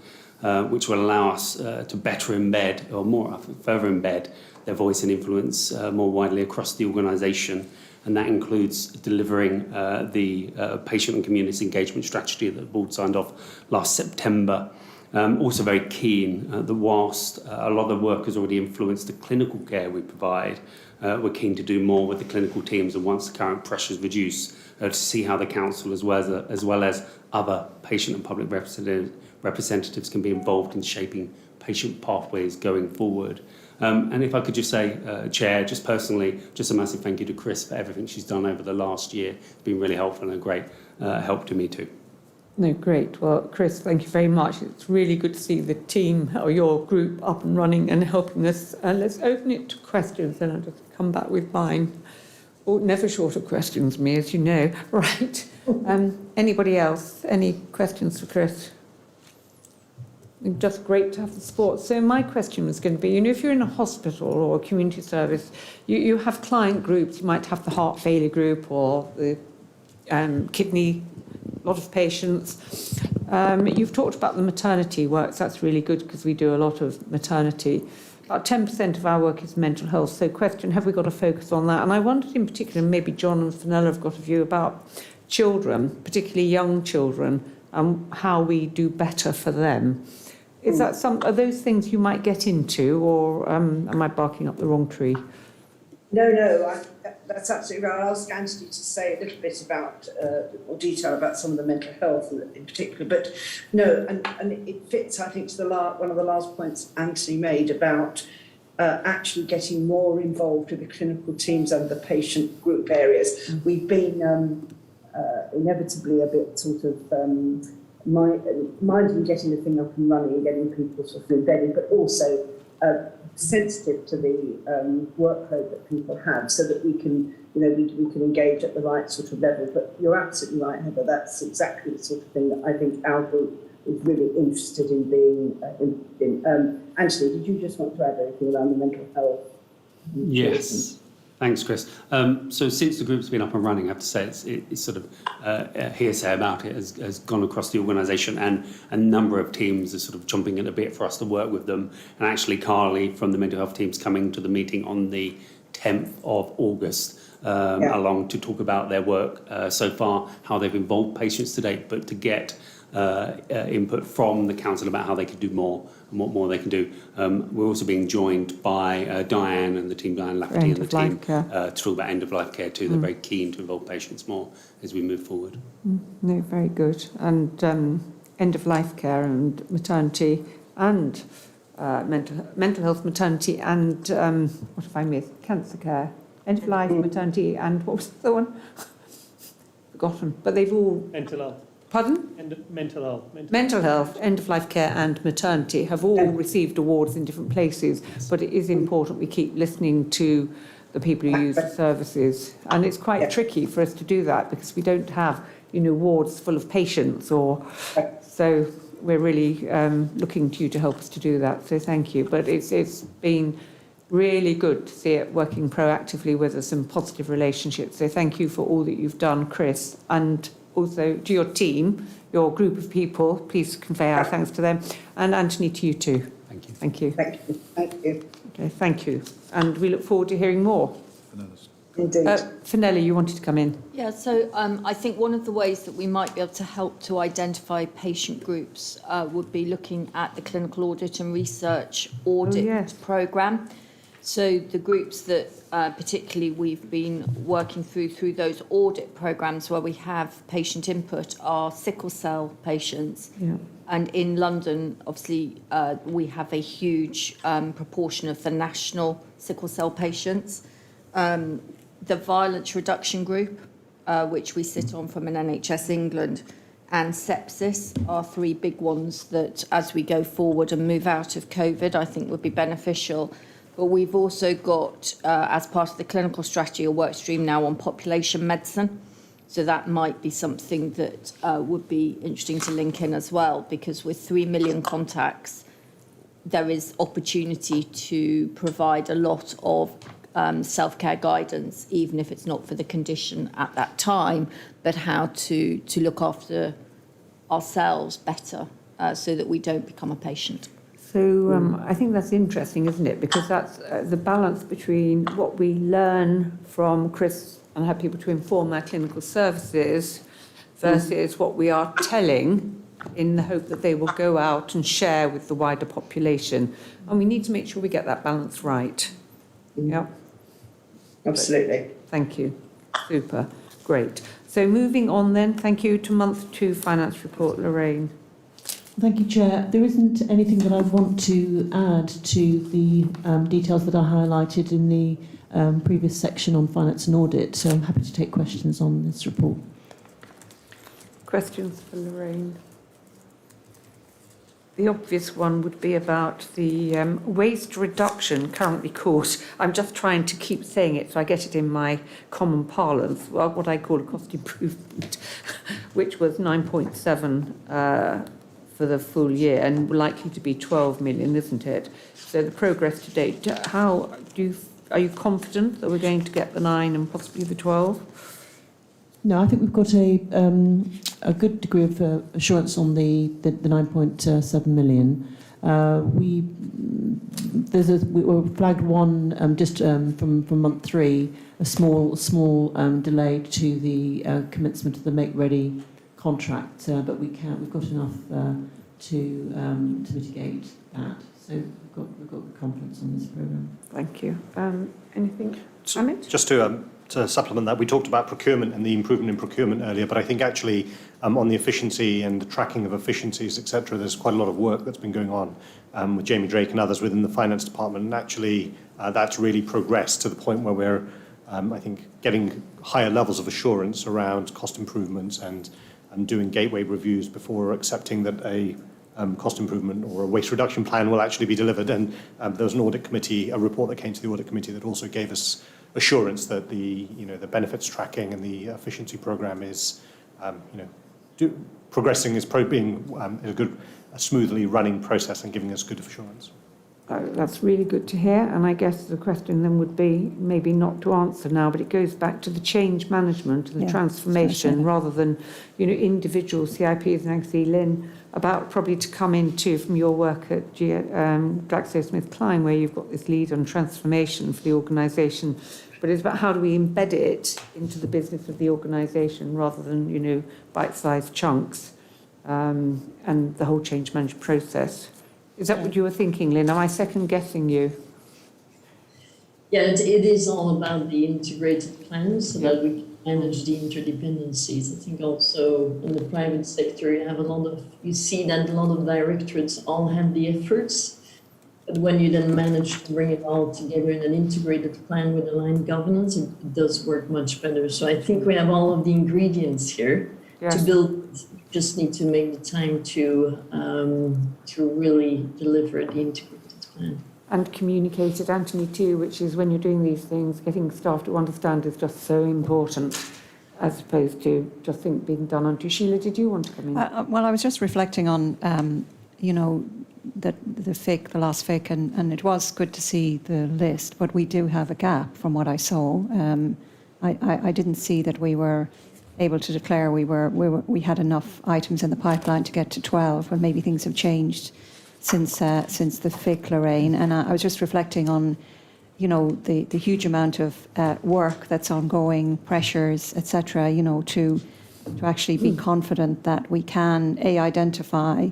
which will allow us to better embed, or further embed, their voice and influence more widely across the organisation. And that includes delivering the patient and community engagement strategy that the board signed off last September. Also very keen that whilst a lot of the work has already influenced the clinical care we provide, we're keen to do more with the clinical teams, and once the current pressures reduce, to see how the council as well as other patient and public representatives can be involved in shaping patient pathways going forward. And if I could just say, Chair, just personally, just a massive thank you to Chris for everything she's done over the last year. It's been really helpful and a great help to me too. No, great. Well, Chris, thank you very much. It's really good to see the team or your group up and running and helping us. Let's open it to questions, and I'll just come back with mine. Oh, never short of questions, me, as you know. Right. Anybody else? Any questions for Chris? Just great to have the support. So my question was going to be, if you're in a hospital or a community service, you have client groups. You might have the heart failure group or the kidney, a lot of patients. You've talked about the maternity work. So that's really good because we do a lot of maternity. About 10% of our work is mental health. So question, have we got a focus on that? And I wondered in particular, maybe John and Fenella have got a view about children, particularly young children, and how we do better for them. Is that are those things you might get into, or am I barking up the wrong tree? No, that's absolutely right. I'll ask Anthony to say a little bit about, more detail about some of the mental health in particular. But no, and it fits, I think, to one of the last points Anthony made about actually getting more involved with the clinical teams and the patient group areas. We've been inevitably a bit sort of minding getting the thing up and running and getting people sort of embedded, but also sensitive to the workload that people have, so that we can, we can engage at the right sort of level. But you're absolutely right, Heather. That's exactly the sort of thing that I think our group is really interested in being in. Anthony, did you just want to add anything around the mental health? Yes. Thanks, Chris. So since the group's been up and running, I have to say it's sort of hearsay about it has gone across the organisation, and a number of teams are sort of jumping at a bit for us to work with them. And actually, Carly from the mental health team's coming to the meeting on the 10th of August, along to talk about their work so far, how they've involved patients to date, but to get input from the council about how they could do more and what more they can do. We're also being joined by Diane and the team, Diane Lafferty and the team, to talk about end-of-life care too. They're very keen to involve patients more as we move forward. No, very good. And end-of-life care and maternity and mental health, maternity and, what have I missed? Cancer care. End-of-life, maternity and what was the other one? Forgotten. But they've all... Mental health. Pardon? Mental health. Mental health, end-of-life care and maternity have all received awards in different places, but it is important we keep listening to the people who use the services. And it's quite tricky for us to do that because we don't have, wards full of patients, so we're really looking to you to help us to do that. So thank you. But it's been really good to see it working proactively with us and positive relationships. So thank you for all that you've done, Chris, and also to your team, your group of people. Please convey our thanks to them. And Anthony, to you too. Thank you. Thank you. Thank you. Thank you. Okay, thank you. And we look forward to hearing more. Indeed. Fenella, you wanted to come in. Yeah, so I think one of the ways that we might be able to help to identify patient groups would be looking at the clinical audit and research audit programme. So the groups that particularly we've been working through those audit programmes where we have patient input are sickle cell patients. Yeah. And in London, obviously, we have a huge proportion of the national sickle cell patients. The violence reduction group, which we sit on from an NHS England, and sepsis are three big ones that, as we go forward and move out of COVID, I think would be beneficial. But we've also got, as part of the clinical strategy, a work stream now on population medicine. So that might be something that would be interesting to link in as well, because with 3 million contacts, there is opportunity to provide a lot of self-care guidance, even if it's not for the condition at that time, but how to look after ourselves better so that we don't become a patient. So I think that's interesting, isn't it? Because that's the balance between what we learn from Chris and have people to inform our clinical services versus what we are telling in the hope that they will go out and share with the wider population. And we need to make sure we get that balance right. Yeah. Absolutely. Thank you. Super. Great. So moving on then, thank you to month 2 finance report, Lorraine. Thank you, Chair. There isn't anything that I want to add to the details that I highlighted in the previous section on finance and audit, so I'm happy to take questions on this report. Questions for Lorraine? The obvious one would be about the waste reduction, currently called, I'm just trying to keep saying it so I get it in my common parlance, well, what I call a cost improvement, which was 9.7 for the full year and likely to be 12 million, isn't it? So the progress to date, are you confident that we're going to get the 9 and possibly the 12? No, I think we've got a good degree of assurance on the 9.7 million. We flagged one just from month 3, a small delay to the commencement of the Make Ready contract, but we've got enough to mitigate that. So we've got confidence on this programme. Thank you. Anything? Just to to supplement that, we talked about procurement and the improvement in procurement earlier, but I think actually on the efficiency and the tracking of efficiencies, etc., there's quite a lot of work that's been going on with Jamie Drake and others within the finance department, and actually that's really progressed to the point where we're, I think, getting higher levels of assurance around cost improvements and doing gateway reviews before accepting that a cost improvement or a waste reduction plan will actually be delivered. And there was an audit committee, a report that came to the audit committee that also gave us assurance that the benefits tracking and the efficiency program is progressing, is being a smoothly running process and giving us good assurance. That's really good to hear, and I guess the question then would be, maybe not to answer now, but it goes back to the change management and the transformation rather than, individual CIPs. And I can see Lynn about probably to come into from your work at GlaxoSmithKline, where you've got this lead on transformation for the organisation, but it's about how do we embed it into the business of the organisation rather than, bite-sized chunks, and the whole change management process. Is that what you were thinking, Lynn? Am I second-guessing you? Yeah, it is all about the integrated plan so that we can manage the interdependencies. I think also in the private sector, you see that a lot of directorates all have the efforts, but when you then manage to bring it all together in an integrated plan with aligned governance, it does work much better. So I think we have all of the ingredients here to build. Just need to make the time to really deliver the integrated plan. And communicate it, Anthony, too, which is when you're doing these things, getting staff to understand is just so important, as opposed to just being done onto. Sheila, did you want to come in? Well, I was just reflecting on, the FIC, the last FIC, and it was good to see the list, but we do have a gap from what I saw. I didn't see that we were able to declare we had enough items in the pipeline to get to 12, but maybe things have changed since the FIC, Lorraine. And I was just reflecting on, the huge amount of work that's ongoing, pressures, etc. To actually be confident that we can identify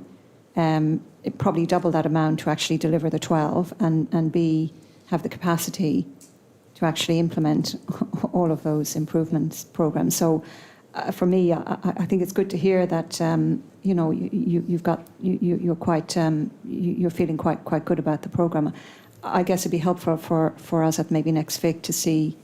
probably double that amount to actually deliver the 12, and B, have the capacity to actually implement all of those improvements programs. So for me, I think it's good to hear that you're feeling quite good about the program. I guess it'd be helpful for us at maybe next FIC to see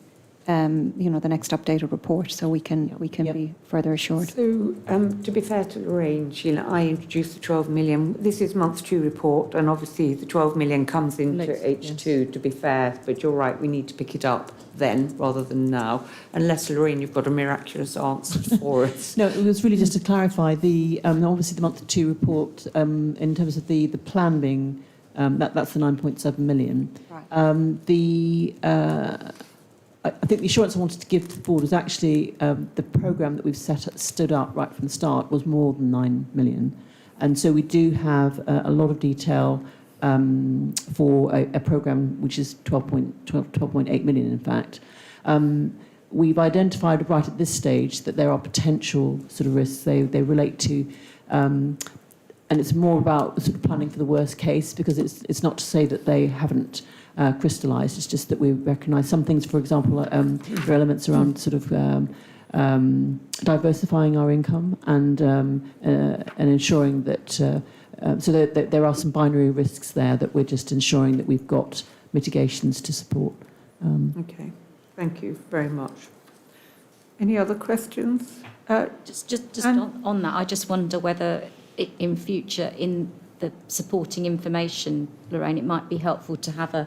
the next updated report, so we can be further assured. So, to be fair to Lorraine, Sheila, I introduced the 12 million. This is month 2 report, and obviously the 12 million comes into H2, to be fair, but you're right, we need to pick it up then rather than now. Unless, Lorraine, you've got a miraculous answer for us. No, it was really just to clarify obviously the month 2 report in terms of the plan being, that's the 9.7 million. Right. I think the assurance I wanted to give to the board was actually the programme that we've stood up right from the start was more than 9 million. And so we do have a lot of detail for a programme which is 12.8 million, in fact. We've identified right at this stage that there are potential sort of risks. They relate to, and it's more about sort of planning for the worst case, because it's not to say that they haven't crystallised. It's just that we recognise some things. For example, there are elements around sort of diversifying our income and ensuring that so there are some binary risks there that we're just ensuring that we've got mitigations to support. Okay, thank you very much. Any other questions? Just on that, I just wonder whether in future, in the supporting information, Lorraine, it might be helpful to have a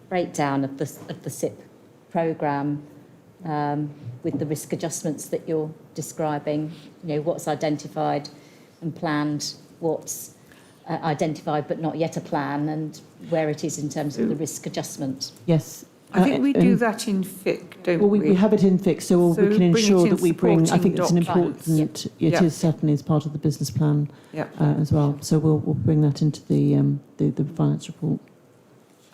breakdown of the SIP programme with the risk adjustments that you're describing. What's identified and planned, what's identified but not yet a plan, and where it is in terms of the risk adjustment. Yes. I think we do that in FIC, don't we? Well, we have it in FIC, so we can ensure that we bring. I think it's an important. It is certainly as part of the business plan as well. So we'll bring that into the finance report.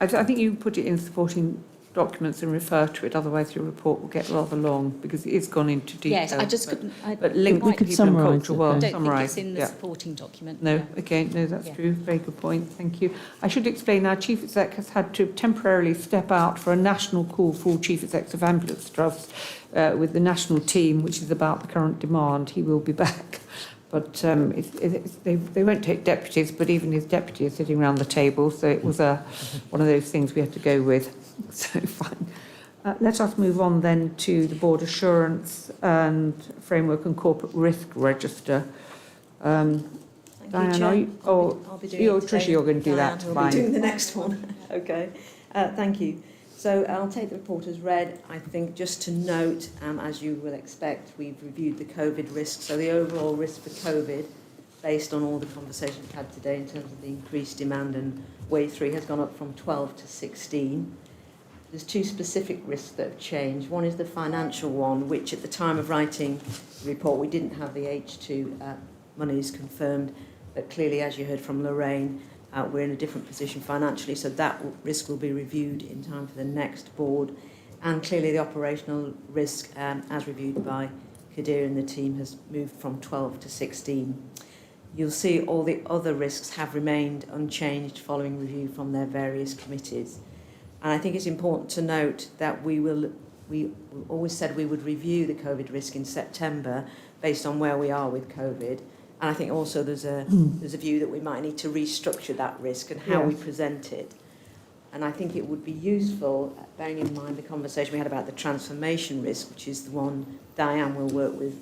I think you put it in supporting documents and refer to it, otherwise your report will get rather long because it is gone into detail. Yes, I just couldn't. But link we to could people in summarise cultural it, world, I don't think it's summarise. in the Yeah. supporting document. No, Yeah. okay, no, that's Yeah. true. Very good point. Thank you. I should explain our Chief Exec has had to temporarily step out for a national call for all Chief Execs of Ambulance Trusts with the national team, which is about the current demand. He will be back. But they won't take deputies, but even his deputy is sitting around the table, so it was one of those things we had to go with. So fine. Let us move on then to the Board Assurance and Framework and Corporate Risk Register. Diane, are you, I'll be doing you're it today. Tricia, you're going to do Diane that. will Fine. be doing the next one. Okay. Thank you. So I'll take the report as read. I think just to note, as you will expect, we've reviewed the COVID risk. So the overall risk for COVID, based on all the conversations we've had today in terms of the increased demand and wave 3, has gone up from 12 to 16. There's 2 specific risks that have changed. One is the financial one, which at the time of writing the report, we didn't have the H2 monies confirmed. But clearly, as you heard from Lorraine, we're in a different position financially, so that risk will be reviewed in time for the next board. And clearly the operational risk, as reviewed by Kadir and the team, has moved from 12 to 16. You'll see all the other risks have remained unchanged following review from their various committees. And I think it's important to note that we always said we would review the COVID risk in September based on where we are with COVID. And I think also there's a view that we might need to restructure that risk and how we present it. And I think it would be useful, bearing in mind the conversation we had about the transformation risk, which is the one Diane will work with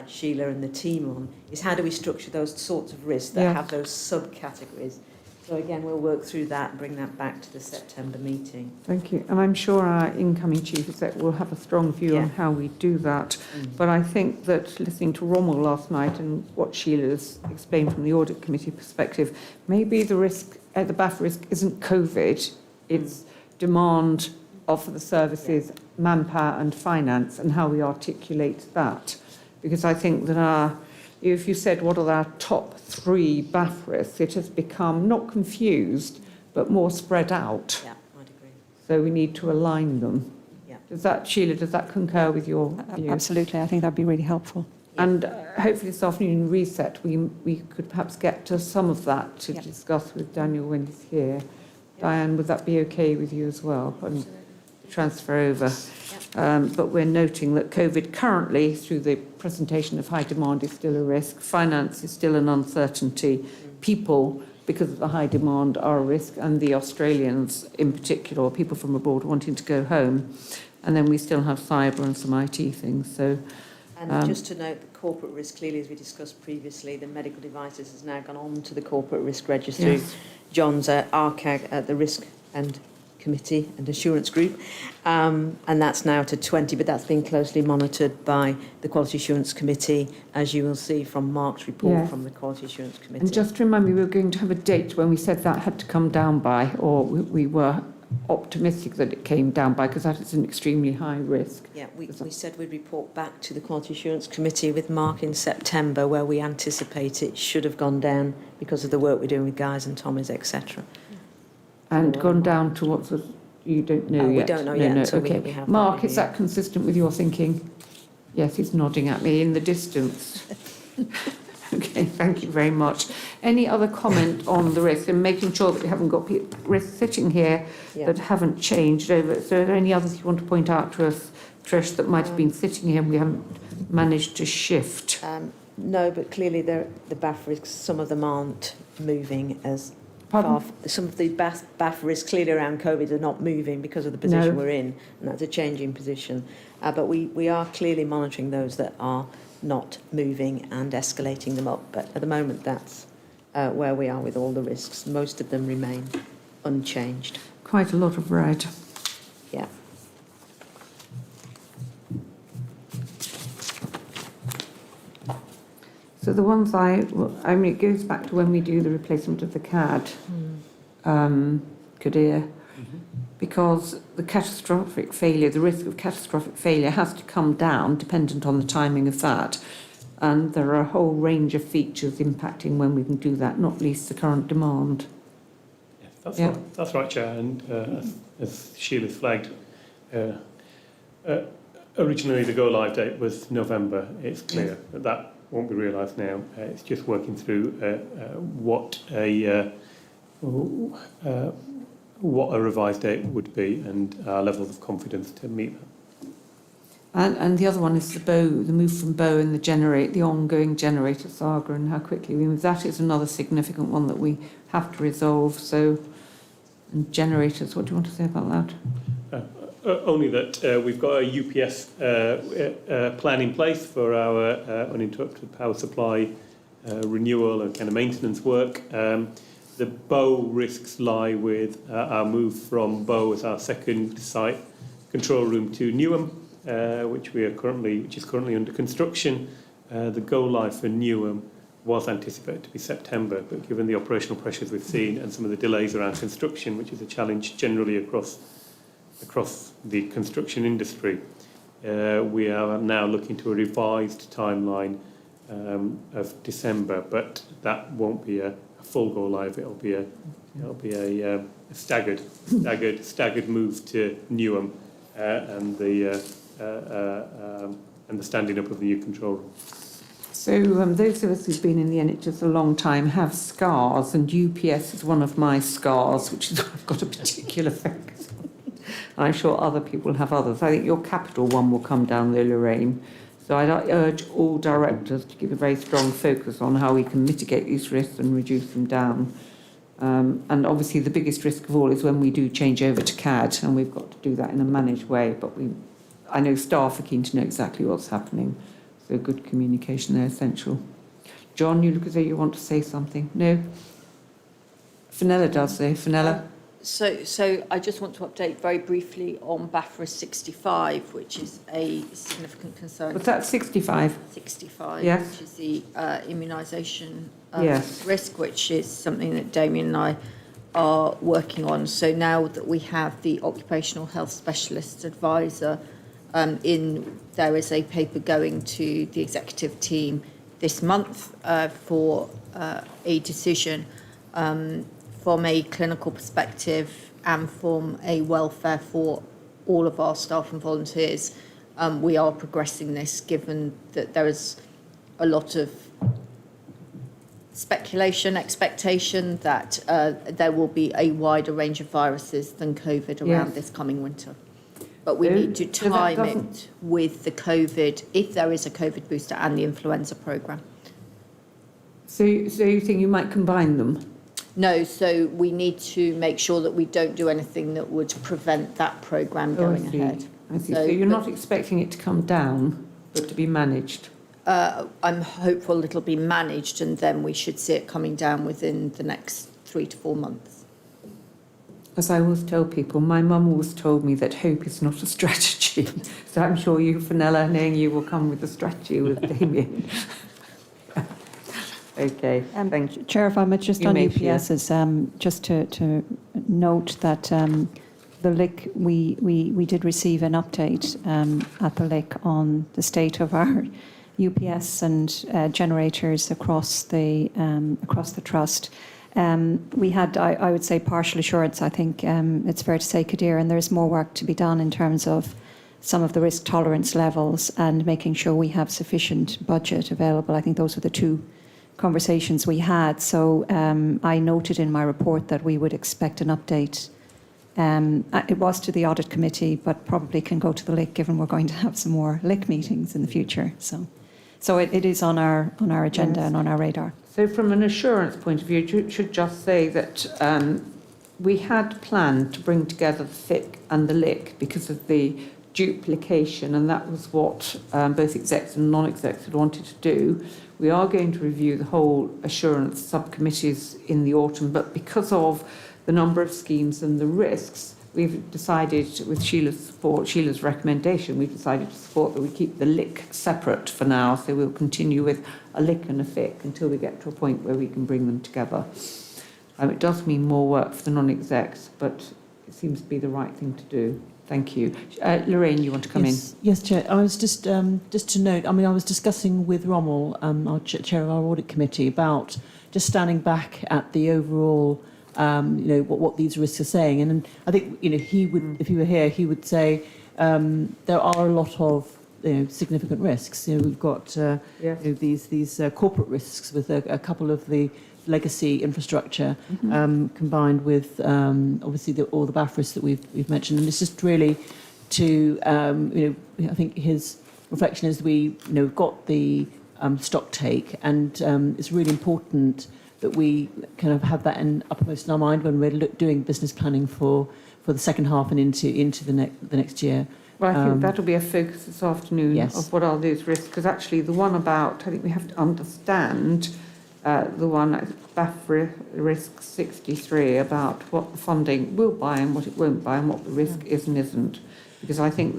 Sheila and the team on, is how do we structure those sorts of risks that have those subcategories. So again, we'll work through that and bring that back to the September meeting. Thank you. And I'm sure our incoming Chief Exec will have a strong view on how we do that. But I think that listening to Rommel last night and what Sheila's explained from the Audit Committee perspective, maybe the risk, the BAF risk isn't COVID, it's demand of the services, manpower and finance, and how we articulate that. Because I think that if you said what are our top 3 BAF risks, it has become not confused, but more spread out. Yeah, I'd agree. So we need to align them. Yeah. Sheila, does that concur with your view? Absolutely, I think that'd be really helpful. And hopefully this afternoon in reset, we could perhaps get to some of that to discuss with Daniel when he's here. Diane, would that be okay with you as well? And transfer over. But we're noting that COVID currently, through the presentation of high demand, is still a risk. Finance is still an uncertainty. People, because of the high demand, are a risk, and the Australians in particular, or people from abroad wanting to go home. And then we still have cyber and some IT things. So, and just to note, the corporate risk, clearly, as we discussed previously, the medical devices has now gone on to the corporate risk register. Yes. John's RCAG, the risk and committee and assurance group, and that's now to 20, but that's been closely monitored by the Quality Assurance Committee, as you will see from Mark's report from the Quality Assurance Committee. and just to remind me, we were going to have a date when we said that had to come down by, or we were optimistic that it came down by, because that is an extremely high risk. Yeah, we said we'd report back to the Quality Assurance Committee with Mark in September, where we anticipate it should have gone down because of the work we're doing with Guys and Tommies, etc. And gone down to what sort of, you don't know yet? We don't know yet until okay. we have Mark, that is that consistent with your thinking? Yes, he's nodding at me in the distance. Okay, thank you very much. Any other comment on the risk and making sure that we haven't got risks sitting here that haven't changed over? So are there any others you want to point out to us, Trish, that might have been sitting here and we haven't managed to shift? No, but clearly the BAF risks, some of them aren't moving as Pardon? some of the BAF risks clearly around COVID are not moving because of the position we're in, and that's a changing position. But we are clearly monitoring those that are not moving and escalating them up. But at the moment, that's where we are with all the risks. Most of them remain unchanged. Quite a lot of red. Yeah. So the ones it goes back to when we do the replacement of the CAD, Kadir, because the catastrophic failure, the risk of catastrophic failure has to come down dependent on the timing of that. And there are a whole range of features impacting when we can do that, not least the current demand. Yes, that's right, Chair. And as Sheila flagged, Originally, the go-live date was November. It's clear that that won't be realised now. It's just working through what a revised date would be and our levels of confidence to meet that. And the other one is the move from Bow and the ongoing generator saga and how quickly we move. That is another significant one that we have to resolve. So, and generators, what do you want to say about that? Only that we've got a UPS plan in place for our uninterrupted power supply renewal and kind of maintenance work. The Bow risks lie with our move from Bow as our second site control room to Newham, which is currently under construction. The go live for Newham was anticipated to be September, but given the operational pressures we've seen and some of the delays around construction, which is a challenge generally across the construction industry, we are now looking to a revised timeline of December, but that won't be a full go live. It'll be a staggered move to Newham and the standing up of the new control room. So those of us who've been in the NHS a long time have scars, and UPS is one of my scars, which is what I've got a particular focus on. And I'm sure other people have others. I think your capital one will come down though, Lorraine. So I'd urge all directors to give a very strong focus on how we can mitigate these risks and reduce them down. And obviously the biggest risk of all is when we do change over to CAD, and we've got to do that in a managed way. But I know staff are keen to know exactly what's happening. So good communication there, essential. John, you look as though you want to say something. No? Fenella does, though. Fenella? So I just want to update very briefly on BAFRA 65, which is a significant concern. What's that, 65? 65, yes. Which is the immunisation yes. risk, which is something that Damien and I are working on. So now that we have the occupational health specialist advisor there is a paper going to the executive team this month for a decision from a clinical perspective and from a welfare for all of our staff and volunteers. We are progressing this, given that there is a lot of speculation, expectation that there will be a wider range of viruses than COVID around this coming winter. But we need to time it with the COVID, if there is a COVID booster, and the influenza programme. So you think you might combine them? No, so we need to make sure that we don't do anything that would prevent that programme going ahead. I see. So you're not expecting it to come down, but to be managed? I'm hopeful it'll be managed, and then we should see it coming down within the next 3 to 4 months. As I always tell people, my mum always told me that hope is not a strategy. So I'm sure you, Fenella, knowing you, will come with a strategy with Damien. Okay, thank you. Chair, if I might just on UPSs, just to note that the LIC, we did receive an update at the LIC on the state of our UPS and generators across the trust. We had, I would say, partial assurance. I think it's fair to say, Kadir, and there's more work to be done in terms of some of the risk tolerance levels and making sure we have sufficient budget available. I think those were the two conversations we had. So I noted in my report that we would expect an update. It was to the Audit Committee, but probably can go to the LIC, given we're going to have some more LIC meetings in the future. So it is on our agenda and on our radar. So from an assurance point of view, you should just say that we had planned to bring together the FIC and the LIC because of the duplication, and that was what both execs and non-execs had wanted to do. We are going to review the whole assurance subcommittees in the autumn, but because of the number of schemes and the risks, we've decided, with Sheila's support, Sheila's recommendation, we've decided to support that we keep the LIC separate for now. So we'll continue with a LIC and a FIC until we get to a point where we can bring them together. It does mean more work for the non-execs, but it seems to be the right thing to do. Thank you. Lorraine, you want to come in? Yes, Chair. I was just to note, I mean, I was discussing with Rommel, our Chair of our Audit Committee, about just standing back at the overall what these risks are saying. And I think, he would, if he were here, he would say there are a lot of significant risks. We've got these corporate risks with a couple of the legacy infrastructure combined with obviously all the BAF risks that we've mentioned. And it's just really to, I think his reflection is we've got the stock take, and it's really important that we kind of have that uppermost in our mind when we're doing business planning for the second half and into the next year. Well, I think that'll be a focus this afternoon of what are those risks, because actually the one about, I think we have to understand the one, BAF risk 63, about what the funding will buy and what it won't buy and what the risk is and isn't. Because I think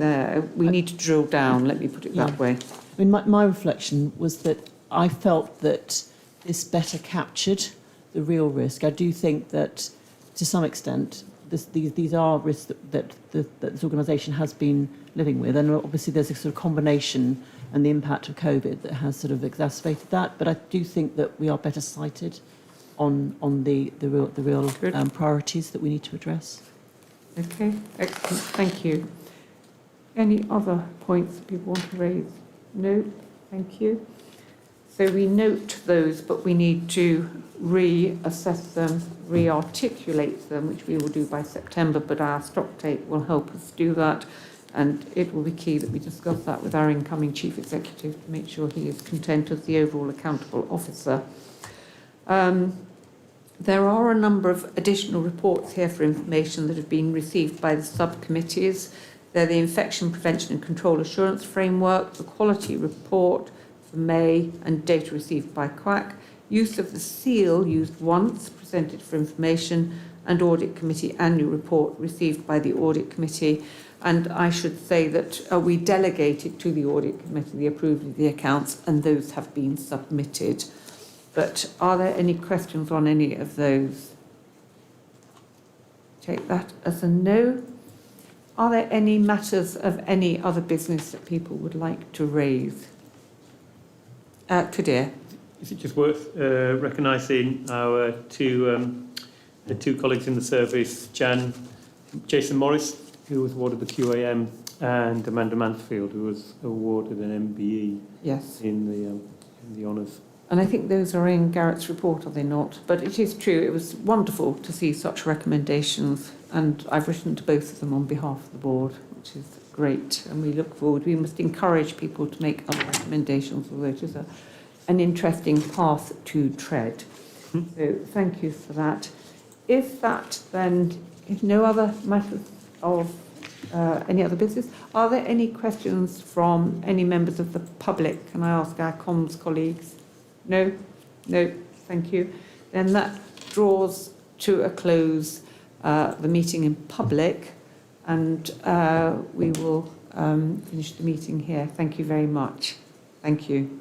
we need to drill down, let me put it that way. I mean, my reflection was that I felt that this better captured the real risk. I do think that to some extent these are risks that this organisation has been living with, and obviously there's a sort of combination and the impact of COVID that has sort of exacerbated that. But I do think that we are better sighted on the real priorities that we need to address. Okay, excellent, thank you. Any other points that people want to raise? No, thank you. So we note those, but we need to reassess them, re-articulate them, which we will do by September, but our stock take will help us do that. And it will be key that we discuss that with our incoming Chief Executive to make sure he is content as the overall accountable officer. There are a number of additional reports here for information that have been received by the subcommittees. They're the Infection Prevention and Control Assurance Framework, the Quality Report for May, and data received by QAC, use of the seal used once, presented for information, and Audit Committee Annual Report received by the Audit Committee. And I should say that we delegated to the Audit Committee the approval of the accounts, and those have been submitted. But are there any questions on any of those? Take that as a no. Are there any matters of any other business that people would like to raise? Kadir. Is it just worth recognising our two colleagues in the service, Jason Morris, who was awarded the QAM, and Amanda Mansfield, who was awarded an MBE in the honours. And I think those are in Garrett's report, are they not? But it is true, it was wonderful to see such recommendations, and I've written to both of them on behalf of the board, which is great, and we look forward. We must encourage people to make other recommendations, although it is an interesting path to tread. So thank you for that. If no other matters of any other business, are there any questions from any members of the public? Can I ask our comms colleagues? No? No, thank you. Then that draws to a close the meeting in public, and we will finish the meeting here. Thank you very much. Thank you.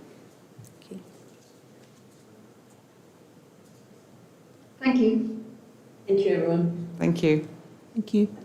Thank you. Thank you, everyone. Thank you. Thank you.